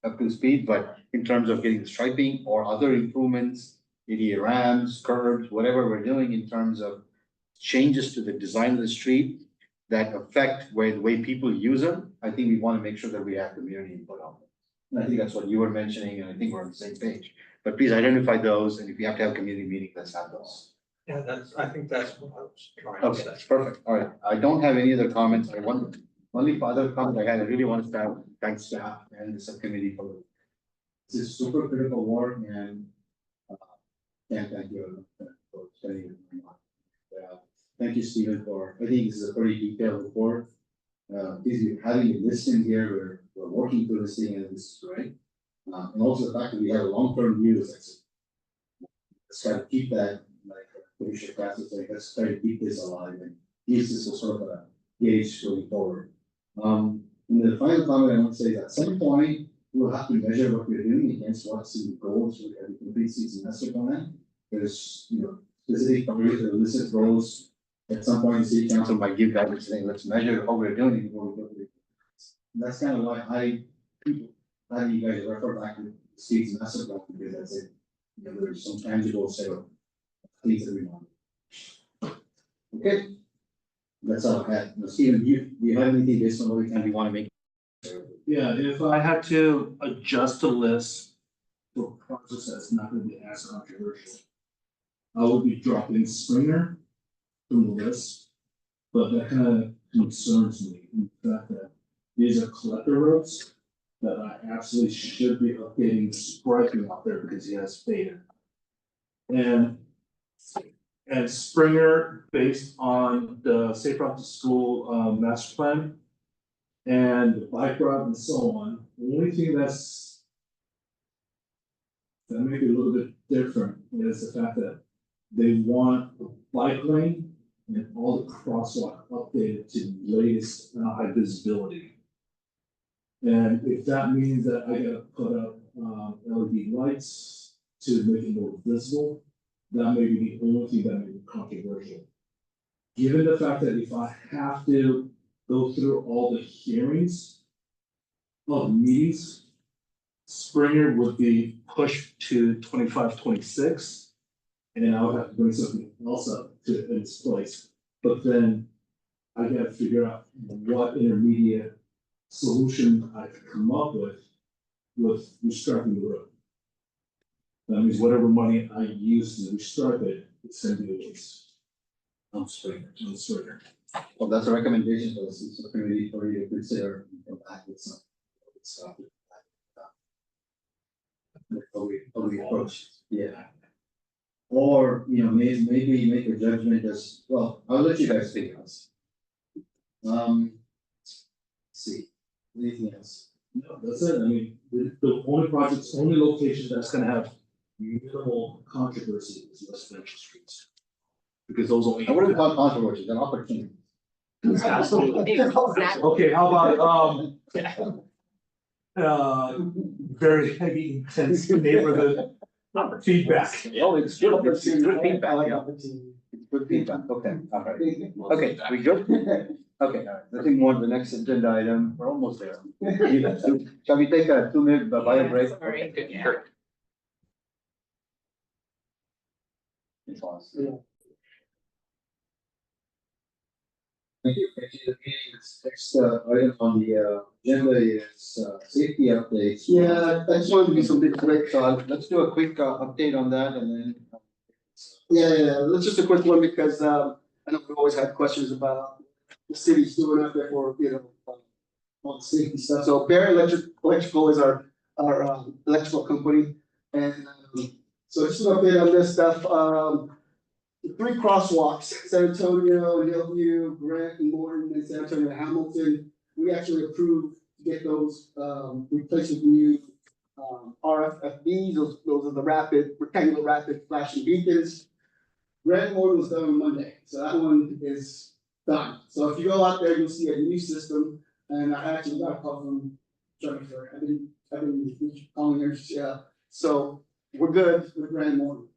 up to speed, but in terms of getting the striping or other improvements, ADA ramps, curbs, whatever we're doing in terms of changes to the design of the street that affect the way people use them, I think we want to make sure that we have community input on it. And I think that's what you were mentioning, and I think we're on the same page. But please identify those, and if you have to have a community meeting, let's have those. Yeah, I think that's what I was trying to Okay, say. that's perfect. All right. I don't have any other comments. Only other comment I had, I really want to thank staff and the subcommittee for this is super critical work, and thank you for spending your time on it. Thank you, Stephen, I think this is a pretty detailed report. Having you listen here, we're working through this thing, and this is great. And also the fact that we have a long-term view is let's try to keep that, like Commissioner Katz is like, let's try to keep this alive and use this as sort of a gauge going forward. And the final comment I want to say is at some point, we'll have to measure what we're doing against what's in the goals for the complete season master plan. There's, specific targets or listed goals. At some point, the city council might give guidance saying, let's measure how we're doing before we go to the. That's kind of why I you guys refer back to the city's master plan, because that's it. There's some tangible set of things that we want. Okay. That's all I had. Now, Stephen, do you have anything based on what we want to make? Yeah, if I had to adjust the list for a process that's not gonna be as controversial, I would be dropping Springer from the list, but that kind of concerns me, in the fact that these are collector roads that I absolutely should be updating striping out there because he has faded. And Springer, based on the Safe Route to School master plan and the bike route and so on, the only thing that may be a little bit different is the fact that they want a bike lane and all the crosswalk updated to the latest high visibility. And if that means that I gotta put up LED lights to make it more visible, that may be the only thing that may be controversial. Given the fact that if I have to go through all the hearings of meetings, Springer would be pushed to 25, 26, and I would have to bring something else up to its place. But then I gotta figure out what intermediate solution I could come up with restructuring the road. That means whatever money I use to restart it, it's gonna be against On Springer. on Springer. Well, that's a recommendation for the subcommittee for you to consider and come back with some. Stuff. How we approach, yeah. Or, maybe make a judgment as, well, I'll let you guys speak on this. Let's see, anything else? No, that's it. I mean, the only projects, only location that's gonna have minimal controversy is residential streets. Because those only. I wouldn't call it controversy, an opportunity. Exactly. Okay, how about, very heavy, intense neighborhood feedback. Oh, it's good, it's good I feedback, like yeah. opportunity. Good feedback, okay, all right. Okay, we good? Okay, all right, nothing more, the next agenda item, we're almost there. Shall we take a 2-minute bio break? Sorry, good, yeah. Sure. It's awesome. Yeah. Thank you. Next item on the agenda is safety updates. Yeah, I just wanted to do something quick. So let's do a quick update on that and then. Yeah, that's just a quick one because I know we've always had questions about the city's doing out there for, all the safety stuff. So Bear Electrical is our electrical company. And so just an update on this stuff. The 3 crosswalks, San Antonio, Hillview, Grant and Morton, and San Antonio, Hamilton, we actually approved to get those replaced with new RFFBs. Those are the rectangular rapid flashing beacons. Grant and Morton was done on Monday, so that one is done. So if you go out there, you'll see a new system. And I actually got a call from Jennifer. I've been calling her, yeah. So we're good with Grant and Morton.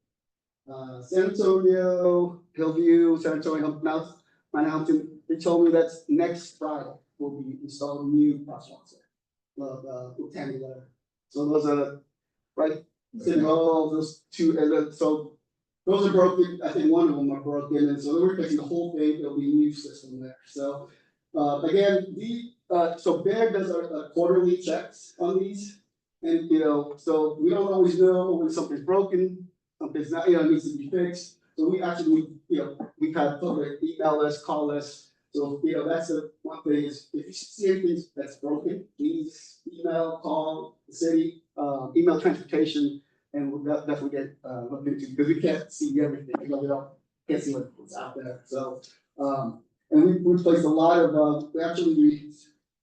San Antonio, Hillview, San Antonio, Mount Hamilton, they told me that's next Friday will be installing new crosswalks there. Rectangular. So those are right, City Hall, those 2, and then, so those are broken. I think one of them are broken, and so they're replacing the whole thing. There'll be a new system there. So again, so Bear does our quarterly checks on these, and so we don't always know when something's broken. Something's not, needs to be fixed. So we actually, we've had public email us, call us. So, that's the one thing is if you see anything that's broken, please email, call the city, email transportation, and we'll definitely get looked into because we can't see everything. We can't see what's out there. So, and we replaced a lot of,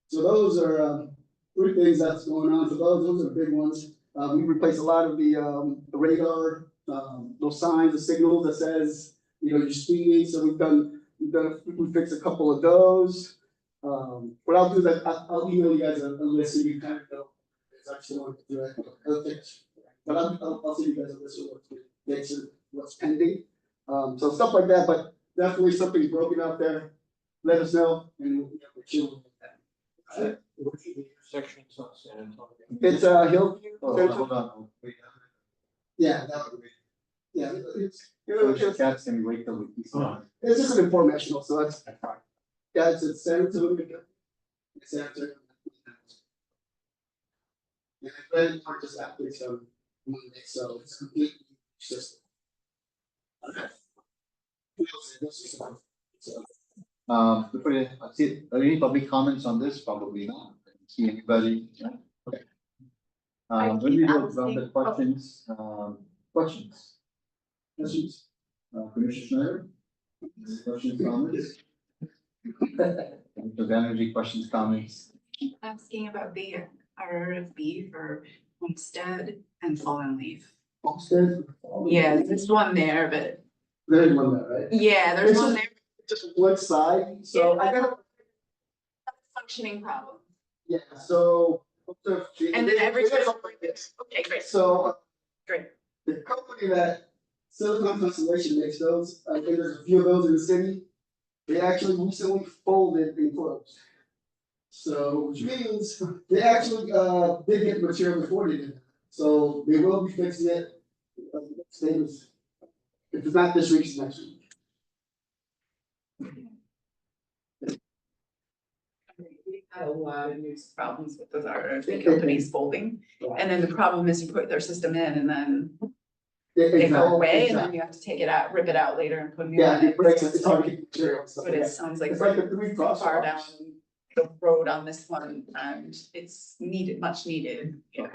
so those are 3 things that's going on. So those are big ones. We replaced a lot of the radar. Those signs, the signals that says, you're speeding, so we fixed a couple of those. What I'll do is that I'll email you guys a list so you kind of know exactly what to do. But I'll send you guys a list of what's pending. So stuff like that, but definitely something's broken out there, let us know and we'll chill with that. Sections on San Antonio. It's Hillview. Oh, hold on. Yeah, that would be. Yeah, Cats can wait till we. it's just an informational, so that's fine. Yeah, it's San Antonio. It's San Antonio. Yeah, very hard to stop it, so so it's a complete system. Okay. Are there any public comments on this? Probably not. I don't see anybody. Okay. When we go around the questions, questions. Commissioner Schneider? Any questions, comments? Mr. Banerjee, questions, comments? Asking about the RFB for Homestead and Fallen Leaf. Homestead? Yeah, there's one there, but There's one there, right? yeah, there's It's one just- there. just one side, so I got, Functioning problem. yeah, so. And then every time. Like this. Okay, great, So great. the company that Silicon Constellation makes those, I think there's a few of those in the city. They actually recently folded and closed. So, which means they actually, did get material before they did that. So they will be fixing it. Status. If it's not this week, it's next week. We've had a lot of news problems with those RFP companies folding. And then the problem is you put their system in and then they go away and then you have to take it out, rip it out later and put a new Yeah, one in. it breaks, it's hard to get material and stuff But like it that. sounds like It's like the we're three too far down crosswalks. the road on this one and it's needed, much needed. Yeah.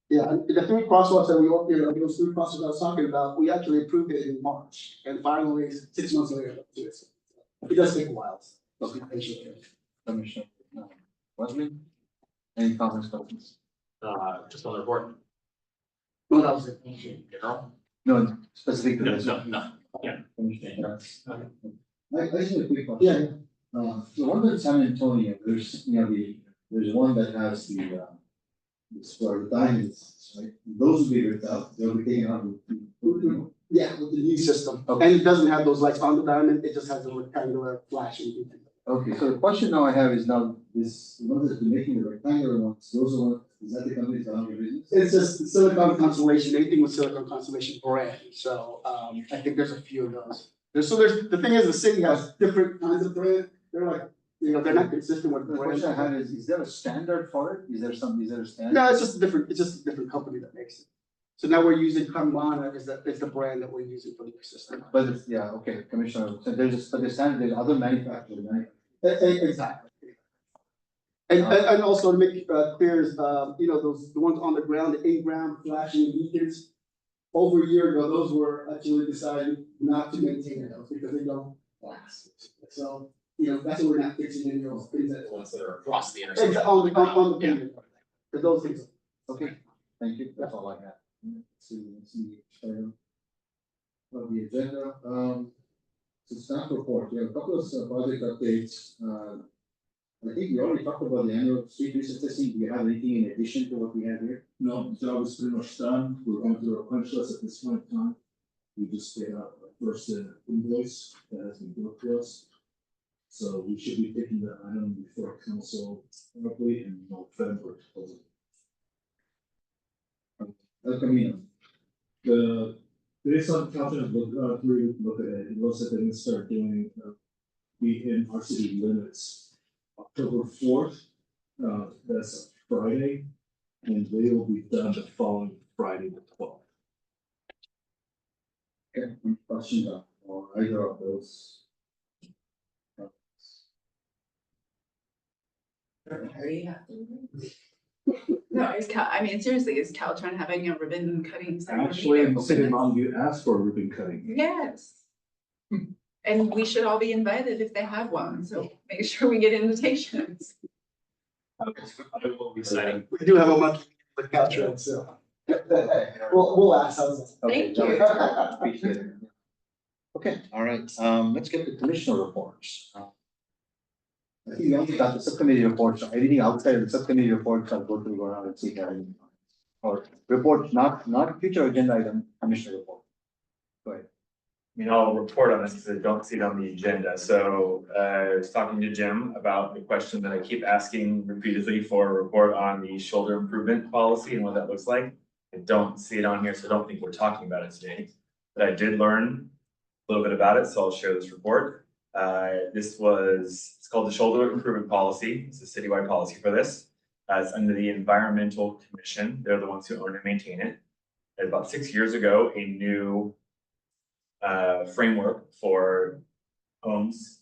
Yeah, and the three crosswalks that we, those three crosswalks I was talking about, we actually approved it in March, and finally, 6 months later, it does take a while. So be patient. Commissioner Wesley, any comments, questions? Just on the report, Well, that was it. general? No, specific to No, this. no, Commissioner. I just have a quick question. Yeah, The one that's San Antonio, there's, there's one that has this for the diamonds, right? Those will be ripped out, they'll be taken out. yeah, with the new system, Okay. and it doesn't have those lights on the diamond, it just has a rectangular flashing. Okay, so the question now I have is now, this, the ones that been making the rectangular ones, those are, is that the company's own business? It's just Silicon Constellation, anything with Silicon Constellation brand, so, I think there's a few of those. There's, the thing is, the city has different kinds of brand, they're like, they're not consistent with The the brand. question I had is there a standard for it? Is there a standard? No, it's just a different company that makes it. So now we're using Carmana is the brand that we're using for the system. But it's, yeah, okay, Commissioner, so but the standard, there's other manufacturers, right? Exactly. And also to make clear is, the ones on the ground, the in-ground flashing beacons. Over a year ago, those were actually decided not to maintain those because they don't last. So, that's what we're not fixing any of those things that. The ones that are across the intersection. It's on the pavement. For those things. Okay, thank you, that's all I have. See, on the agenda, so staff report, we have a couple of project updates, I think we already talked about the annual street resurfacing, do you have anything in addition to what we have here? No, the job is pretty much done. We're going through our punch list at this point in time. We just paid out our first invoice that has been billed to us. So we should be taking that item before council probably in November. El Camino. Based on council's look at it, it looks like they're gonna start doing, be in our city limits. October 4th, that's a Friday, and they will be done the following Friday, the 12th. Okay, any questions on either of those? No, is Cal, I mean, seriously, is Caltrans having a ribbon cutting ceremony? Actually, in the city of Mountain View asked for a ribbon cutting. Yes. And we should all be invited if they have one, so make sure we get invitations. It will be exciting. We do have a month with Caltrans, so. We'll ask, how's that? Okay, Thank you. appreciate it. Okay, all right, let's get the commissioner reports. I think we only got the subcommittee reports, so anything outside of the subcommittee reports, I'll go around and see if there are any. Or report, not future agenda item, commissioner report. Go ahead. I'll report on this because I don't see it on the agenda. So, I was talking to Jim about the question that I keep asking repeatedly for a report on the shoulder improvement policy and what that looks like. I don't see it on here, so I don't think we're talking about it today. But I did learn a little bit about it, so I'll share this report. It's called the Shoulder Improvement Policy. It's a citywide policy for this. It's under the Environmental Commission. They're the ones who own and maintain it. And about 6 years ago, a new framework for homes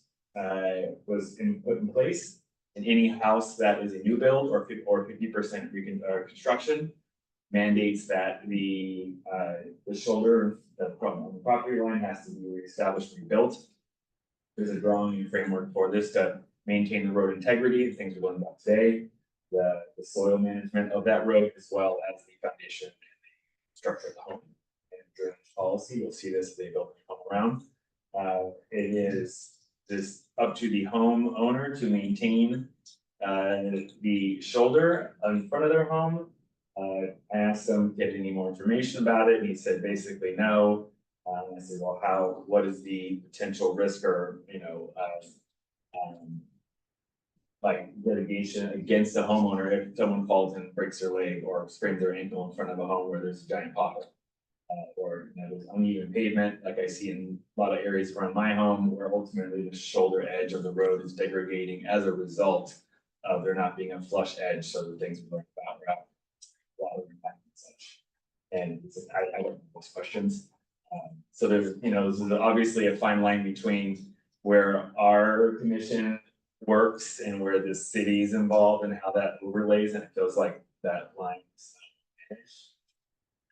was put in place. In any house that is a new build or 50% construction mandates that the shoulder from the property line has to be reestablished and rebuilt. There's a drawing and framework for this to maintain the road integrity, the things we're learning about today, the soil management of that road, as well as the foundation and the structure of the home. And during this policy, you'll see this, they built the home around. The out to the homeowner to maintain the shoulder in front of their home. I asked him, get any more information about it, and he said basically no. I said, well, what is the potential risk or, like litigation against the homeowner if someone falls and breaks their leg or sprains their ankle in front of a home where there's a giant pothole? Or, there's uneven pavement, like I see in a lot of areas around my home, where ultimately the shoulder edge of the road is degrading as a result of there not being a flush edge, so the things we learned about water impact and such. And I don't know those questions. So there's, this is obviously a fine line between where our commission works and where the city's involved and how that overlays, and it feels like that line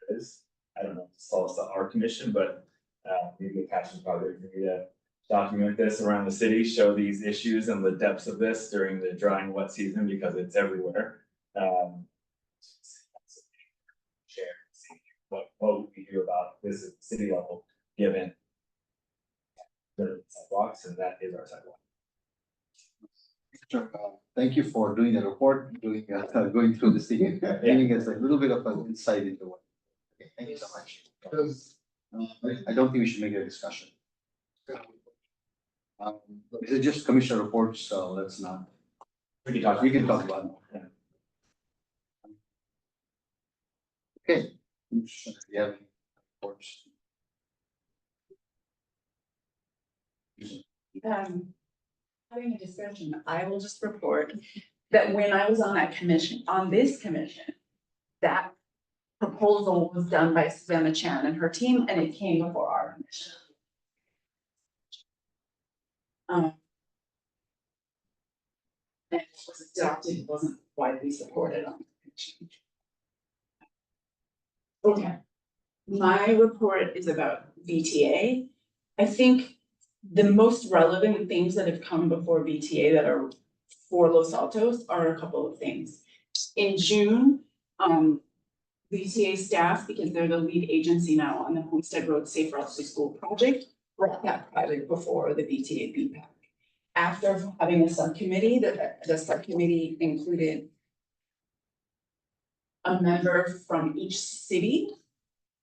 is. I don't know if it's also our commission, but maybe a passion project for me to document this around the city, show these issues and the depths of this during the dry and wet season, because it's everywhere. Share, see what we hear about this at the city level, given the sidewalks, and that is our sidewalk. Sure. Thank you for doing the report, going through the city, giving us a little bit of an insight into what. Okay, thank you so much. I don't think we should make it a discussion. This is just commissioner reports, so let's not. We can talk about it. Yeah. Okay. Do you have any reports? Having a discussion, I will just report that when I was on this commission, that proposal was done by Susanna Chan and her team, and it came before our commission. And it was adopted, it wasn't widely supported on the commission. Okay, my report is about VTA. I think the most relevant things that have come before VTA that are for Los Altos are a couple of things. In June, VTA staff, because they're the lead agency now on the Homestead Road Safe Routes to School project, brought that project before the VTA BPAC. After having a subcommittee, the subcommittee included a member from each city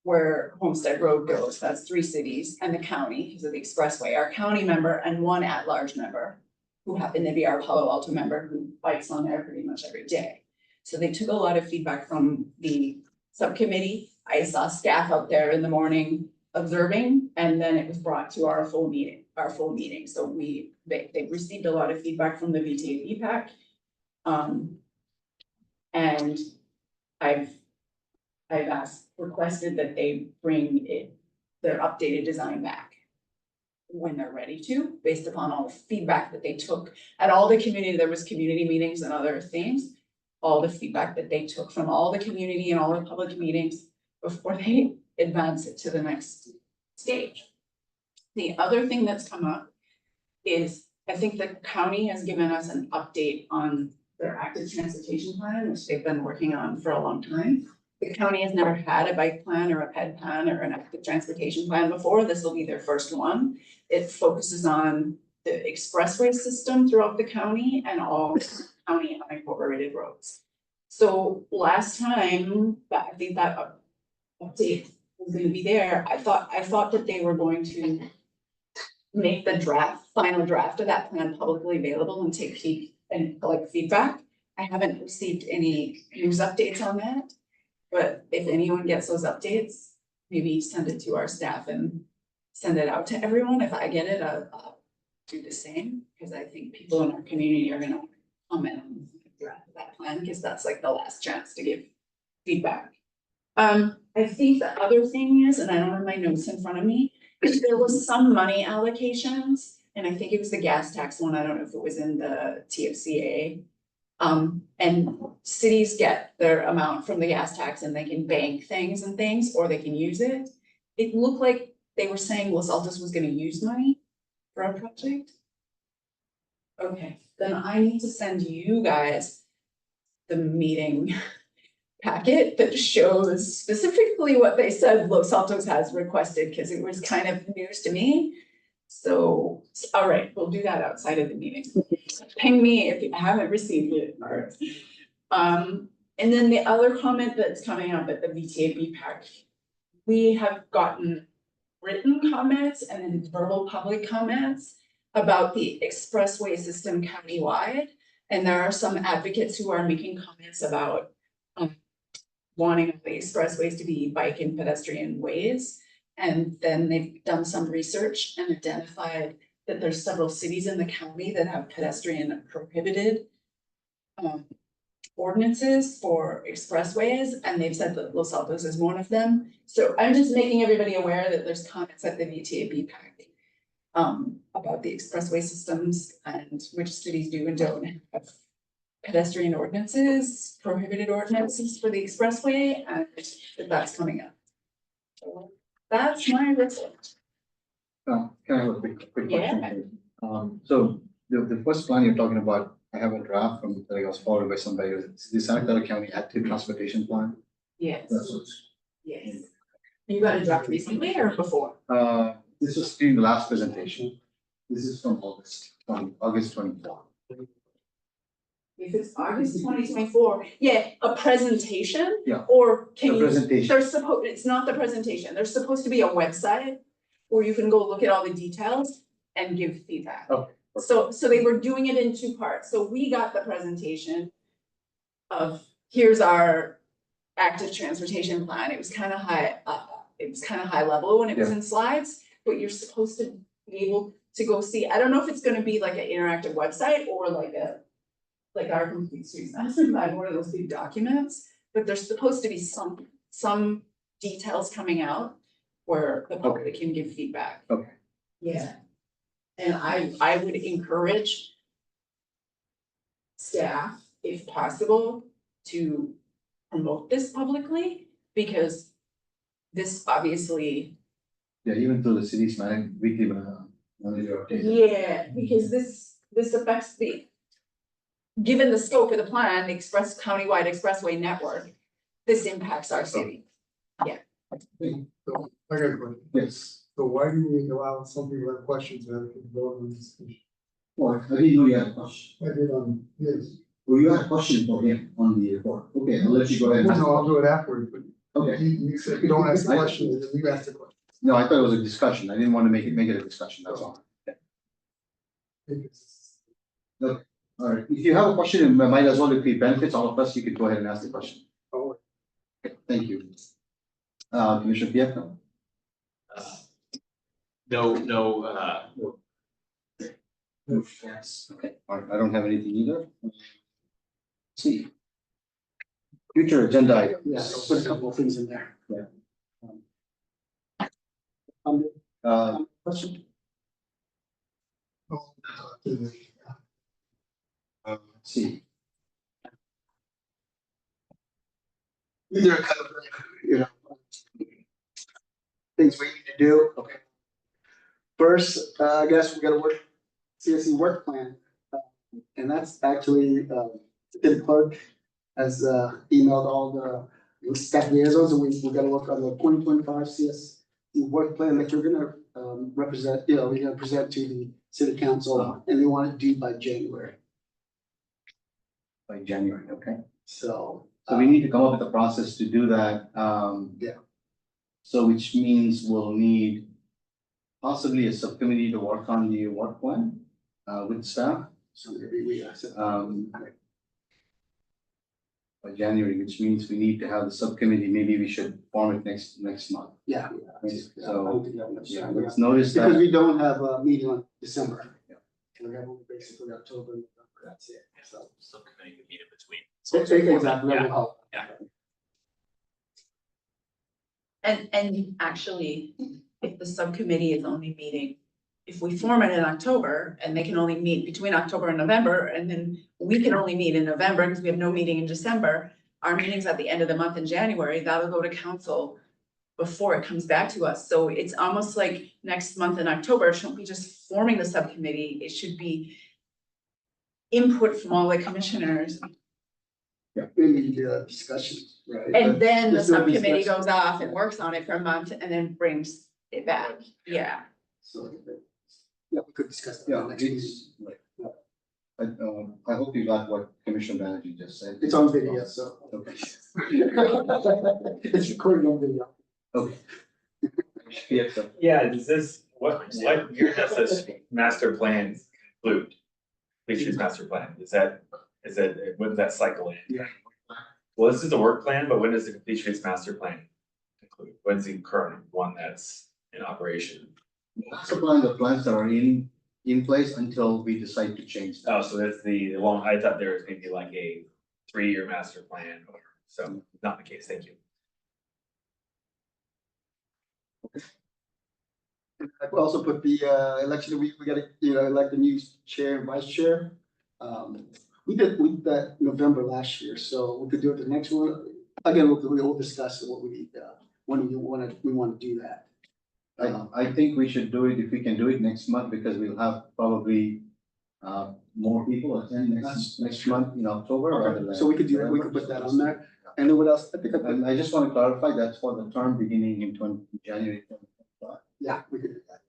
where Homestead Road goes, that's 3 cities, and the county, because of the expressway, our county member and 1 at-large member, who happened to be our Palo Alto member who bikes on there pretty much every day. So they took a lot of feedback from the subcommittee. I saw staff out there in the morning observing, and then it was brought to our full meeting. So they received a lot of feedback from the VTA BPAC. And I've requested that they bring their updated design back when they're ready to, based upon all the feedback that they took at all the community. There was community meetings and other things, all the feedback that they took from all the community and all the public meetings before they advance it to the next stage. The other thing that's come up is, I think the county has given us an update on their active transportation plan, which they've been working on for a long time. The county has never had a bike plan or a ped plan or an active transportation plan before. This will be their first one. It focuses on the expressway system throughout the county and all county unincorporated roads. So last time, I think that update was gonna be there. I thought that they were going to make the final draft of that plan publicly available and collect feedback. I haven't received any news updates on that. But if anyone gets those updates, maybe send it to our staff and send it out to everyone. If I get it, I'll do the same, because I think people in our community are gonna comment on that plan, because that's like the last chance to give feedback. I think the other thing is, and I don't have my notes in front of me, is there was some money allocations, and I think it was the gas tax one. I don't know if it was in the TFCA. And cities get their amount from the gas tax and they can bank things, or they can use it. It looked like they were saying Los Altos was gonna use money for a project. Okay, then I need to send you guys the meeting packet that shows specifically what they said Los Altos has requested, because it was kind of news to me. So, all right, we'll do that outside of the meeting. Ping me if you haven't received it, or. And then the other comment that's coming up at the VTAB pack. We have gotten written comments and then verbal public comments about the expressway system countywide. And there are some advocates who are making comments about wanting the expressways to be bike and pedestrian ways. And then they've done some research and identified that there's several cities in the county that have pedestrian prohibited ordinances for expressways, and they've said that Los Altos is one of them. So I'm just making everybody aware that there's comments at the VTAB pack about the expressway systems and which cities do and don't have pedestrian ordinances, prohibited ordinances for the expressway, and that's coming up. So that's my report. Can I have a quick question? Yeah. So the first plan you're talking about, I have a draft from, that I was forwarded by somebody, it's the Santa Clara County Active Transportation Plan. Yes, That's what's, yes. You got a draft recently or before? this was during the last presentation. This is from August 24. If it's August 2024, yeah, a presentation? Yeah. Or can The you, presentation. there's it's not the presentation, there's supposed to be a website where you can go look at all the details and give feedback. Okay. So they were doing it in two parts, so we got the presentation of, here's our active transportation plan, it was kind of high, level when it was in slides, but you're supposed to be able to go see, I don't know if it's gonna be like an interactive website or like our complete streets master plan, one of those big documents, but there's supposed to be some details coming out where the public can give feedback. Okay. Yeah. And I would encourage staff, if possible, to promote this publicly, because this obviously. Yeah, even through the city's weekly manager update. Yeah, because this affects given the scope of the plan, the countywide expressway network, this impacts our city. So, I got a question. Yes. So why do we allow some people to have questions that can vote on this issue? Well, I didn't know you had a question. I did on, yes. Well, you had a question for him on the report. Okay, I'll let you go ahead. and ask No, I'll the do it afterwards, but question. Okay. you said you don't ask the questions, and then you ask the question. No, I thought it was a discussion. I didn't want to make it a discussion, that's all. All right, if you have a question, it might as well, if it benefits all of us, you could go ahead and ask the question. Oh. Okay, thank you. Commissioner Pietro? No. Yes. Okay, all right, I don't have anything either. Let's see. Future agenda items. Yeah, I'll put a couple of things in there. Question? Let's see. These are kind of, things we need to do. Okay. First, I guess we gotta work, CSE work plan. And that's actually, the clerk has emailed all the staff liaisons, and we gotta work on the 2025 CSE work plan that you're gonna represent, we're gonna present to the city council, and they want it due by January. By January, okay. So. So we need to come up with a process to do that. Yeah. So which means we'll need possibly a subcommittee to work on the work plan with staff. So maybe we, By January, which means we need to have the subcommittee, maybe we should form it next month. yeah. So, yeah, let's notice Because that, we don't have a meeting on December. Yeah. We have basically October, November, that's it, so. Subcommittee would meet in between. Exactly. Yeah. And actually, if the subcommittee is only meeting, if we form it in October and they can only meet between October and November, and then we can only meet in November because we have no meeting in December. Our meeting's at the end of the month in January, that'll go to council before it comes back to us. So it's almost like next month in October, it shouldn't be just forming the subcommittee, it should be input from all the commissioners. Maybe you do a discussion, right? And then the Just do a subcommittee discussion. goes off and works on it for a month and then brings it back, yeah. So Yeah, we could discuss that. Yeah, next meeting. it's, right. I hope you got what Commissioner Banerjee just said. It's on video, so. Okay. It's recorded on video. Okay. Yeah, so, Yeah, does this, what year does this master plan include? Complete Streets master plan, is that, when does that cycle in? Yeah. Well, this is the work plan, but when does the Complete Streets master plan include? When's the current one that's in operation? master plan, the plans that are in place until we decide to change them. Oh, so that's the long, I thought there was maybe like a 3-year master plan, or, so, not the case, thank you. I could also put the election, we gotta, elect the new chair and vice chair. We did that November last year, so we could do it the next one. Again, we'll discuss what we need, when we wanna do that. I think we should do it, if we can do it next month, because we'll have probably more people attend next month in October rather than. So we could do that, we could put that on there. And then what else? I think I put, And I just want to clarify, that's for the term beginning in January 2025. yeah, we could do that.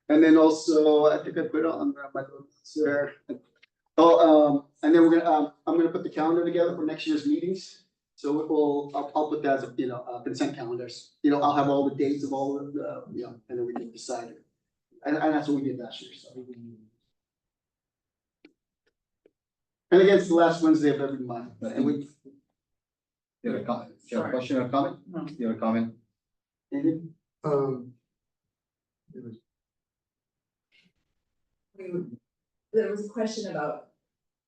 And then also, I think I put on my notes there. Oh, and then I'm gonna put the calendar together for next year's meetings. So I'll put that as consent calendars. I'll have all the dates of all of the, and then we can decide. And that's what we did last year, so. And again, it's the last Wednesday of every month, and we. You have a comment? Do you have a question or comment? No. You have a comment? Anything? There was a question about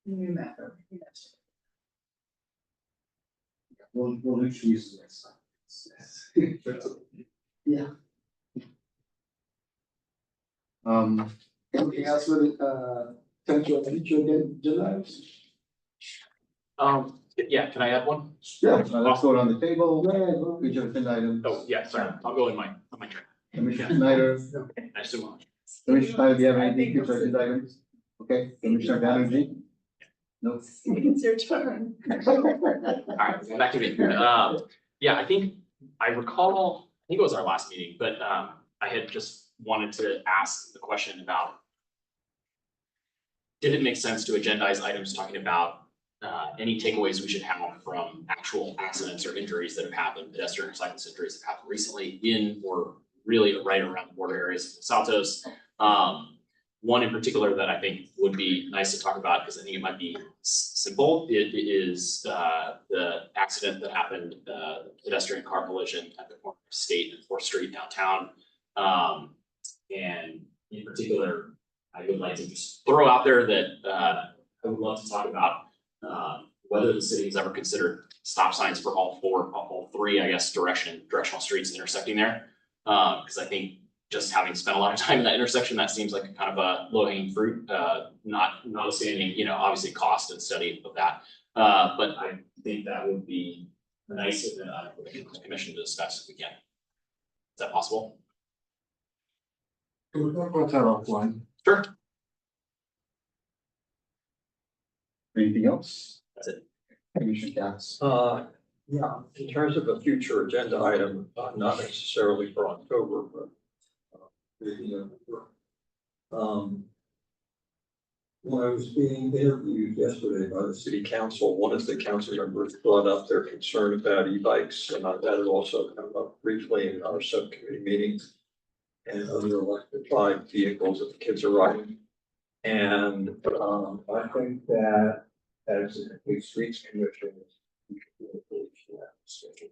new member. We'll introduce it next time. Yeah. Anything else with potential future agenda items? Yeah, can I add one? Yeah. Let's go around the table. Yeah, Future agenda items. Oh, yeah, sorry, I'll go on my track. Commissioner Snyder, Nice to meet Commissioner Snyder, do you have anything I think future it's- agenda items? Okay, Commissioner Banerjee? No. It's your turn. All right, back to me. Yeah, I think I recall, I think it was our last meeting, but I had just wanted to ask the question about did it make sense to agendize items talking about any takeaways we should have from actual accidents or injuries that have happened, pedestrian or cyclist injuries that have happened recently in or really right around the border areas of Los Altos. One in particular that I think would be nice to talk about, because I think it might be simple, it is the accident that happened, the pedestrian car collision at the corner of State and 4th Street downtown. And in particular, I would like to just throw out there that I would love to talk about whether the city has ever considered stop signs for all three, I guess, directional streets intersecting there. Because I think just having spent a lot of time in that intersection, that seems like a kind of a low hanging fruit, notwithstanding, obviously cost and study of that. But I think that would be nice for the commission to discuss if we can. Is that possible? Can we talk about that offline? Sure. Anything else? That's it. Commissioner Katz? Yeah, in terms of a future agenda item, not necessarily for October, but when I was being interviewed yesterday by the city council, one of the council members brought up their concern about e-bikes, and that had also come up briefly in our subcommittee meetings and other electrified vehicles that the kids are riding. And I think that as a complete streets commission, we should really engage in that discussion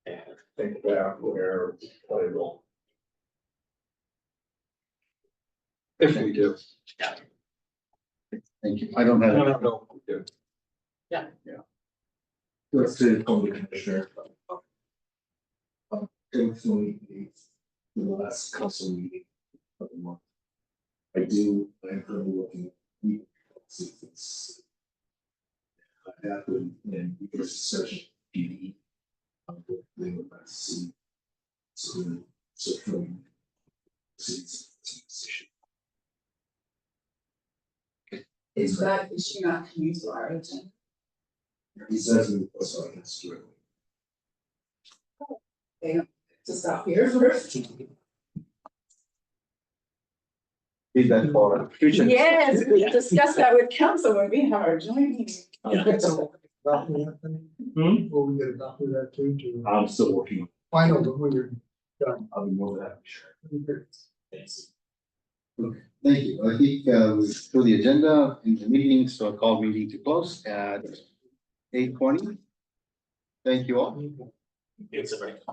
and think about where we play a role. If we do. Thank you. I don't have. No, we do. Let's say from the commissioner. Definitely the last council meeting of the month. I'm currently looking at see if it's happened and because it's such a PD. They would like to see. So from. Is that issue not coming to our agenda? He says it was on his directly. To stop here first. Leave that for future. Yes, we discuss that with council when we have our joint meeting. Yeah. So, copy of that, Hmm? will we get a copy of that too, to I'm still working on final, but when you're it. I'll be more than happy to share. Thanks. Thank you. I think we're through the agenda in the meeting, so I'll call meeting to close at 8:20. Thank you all. Thanks, everybody.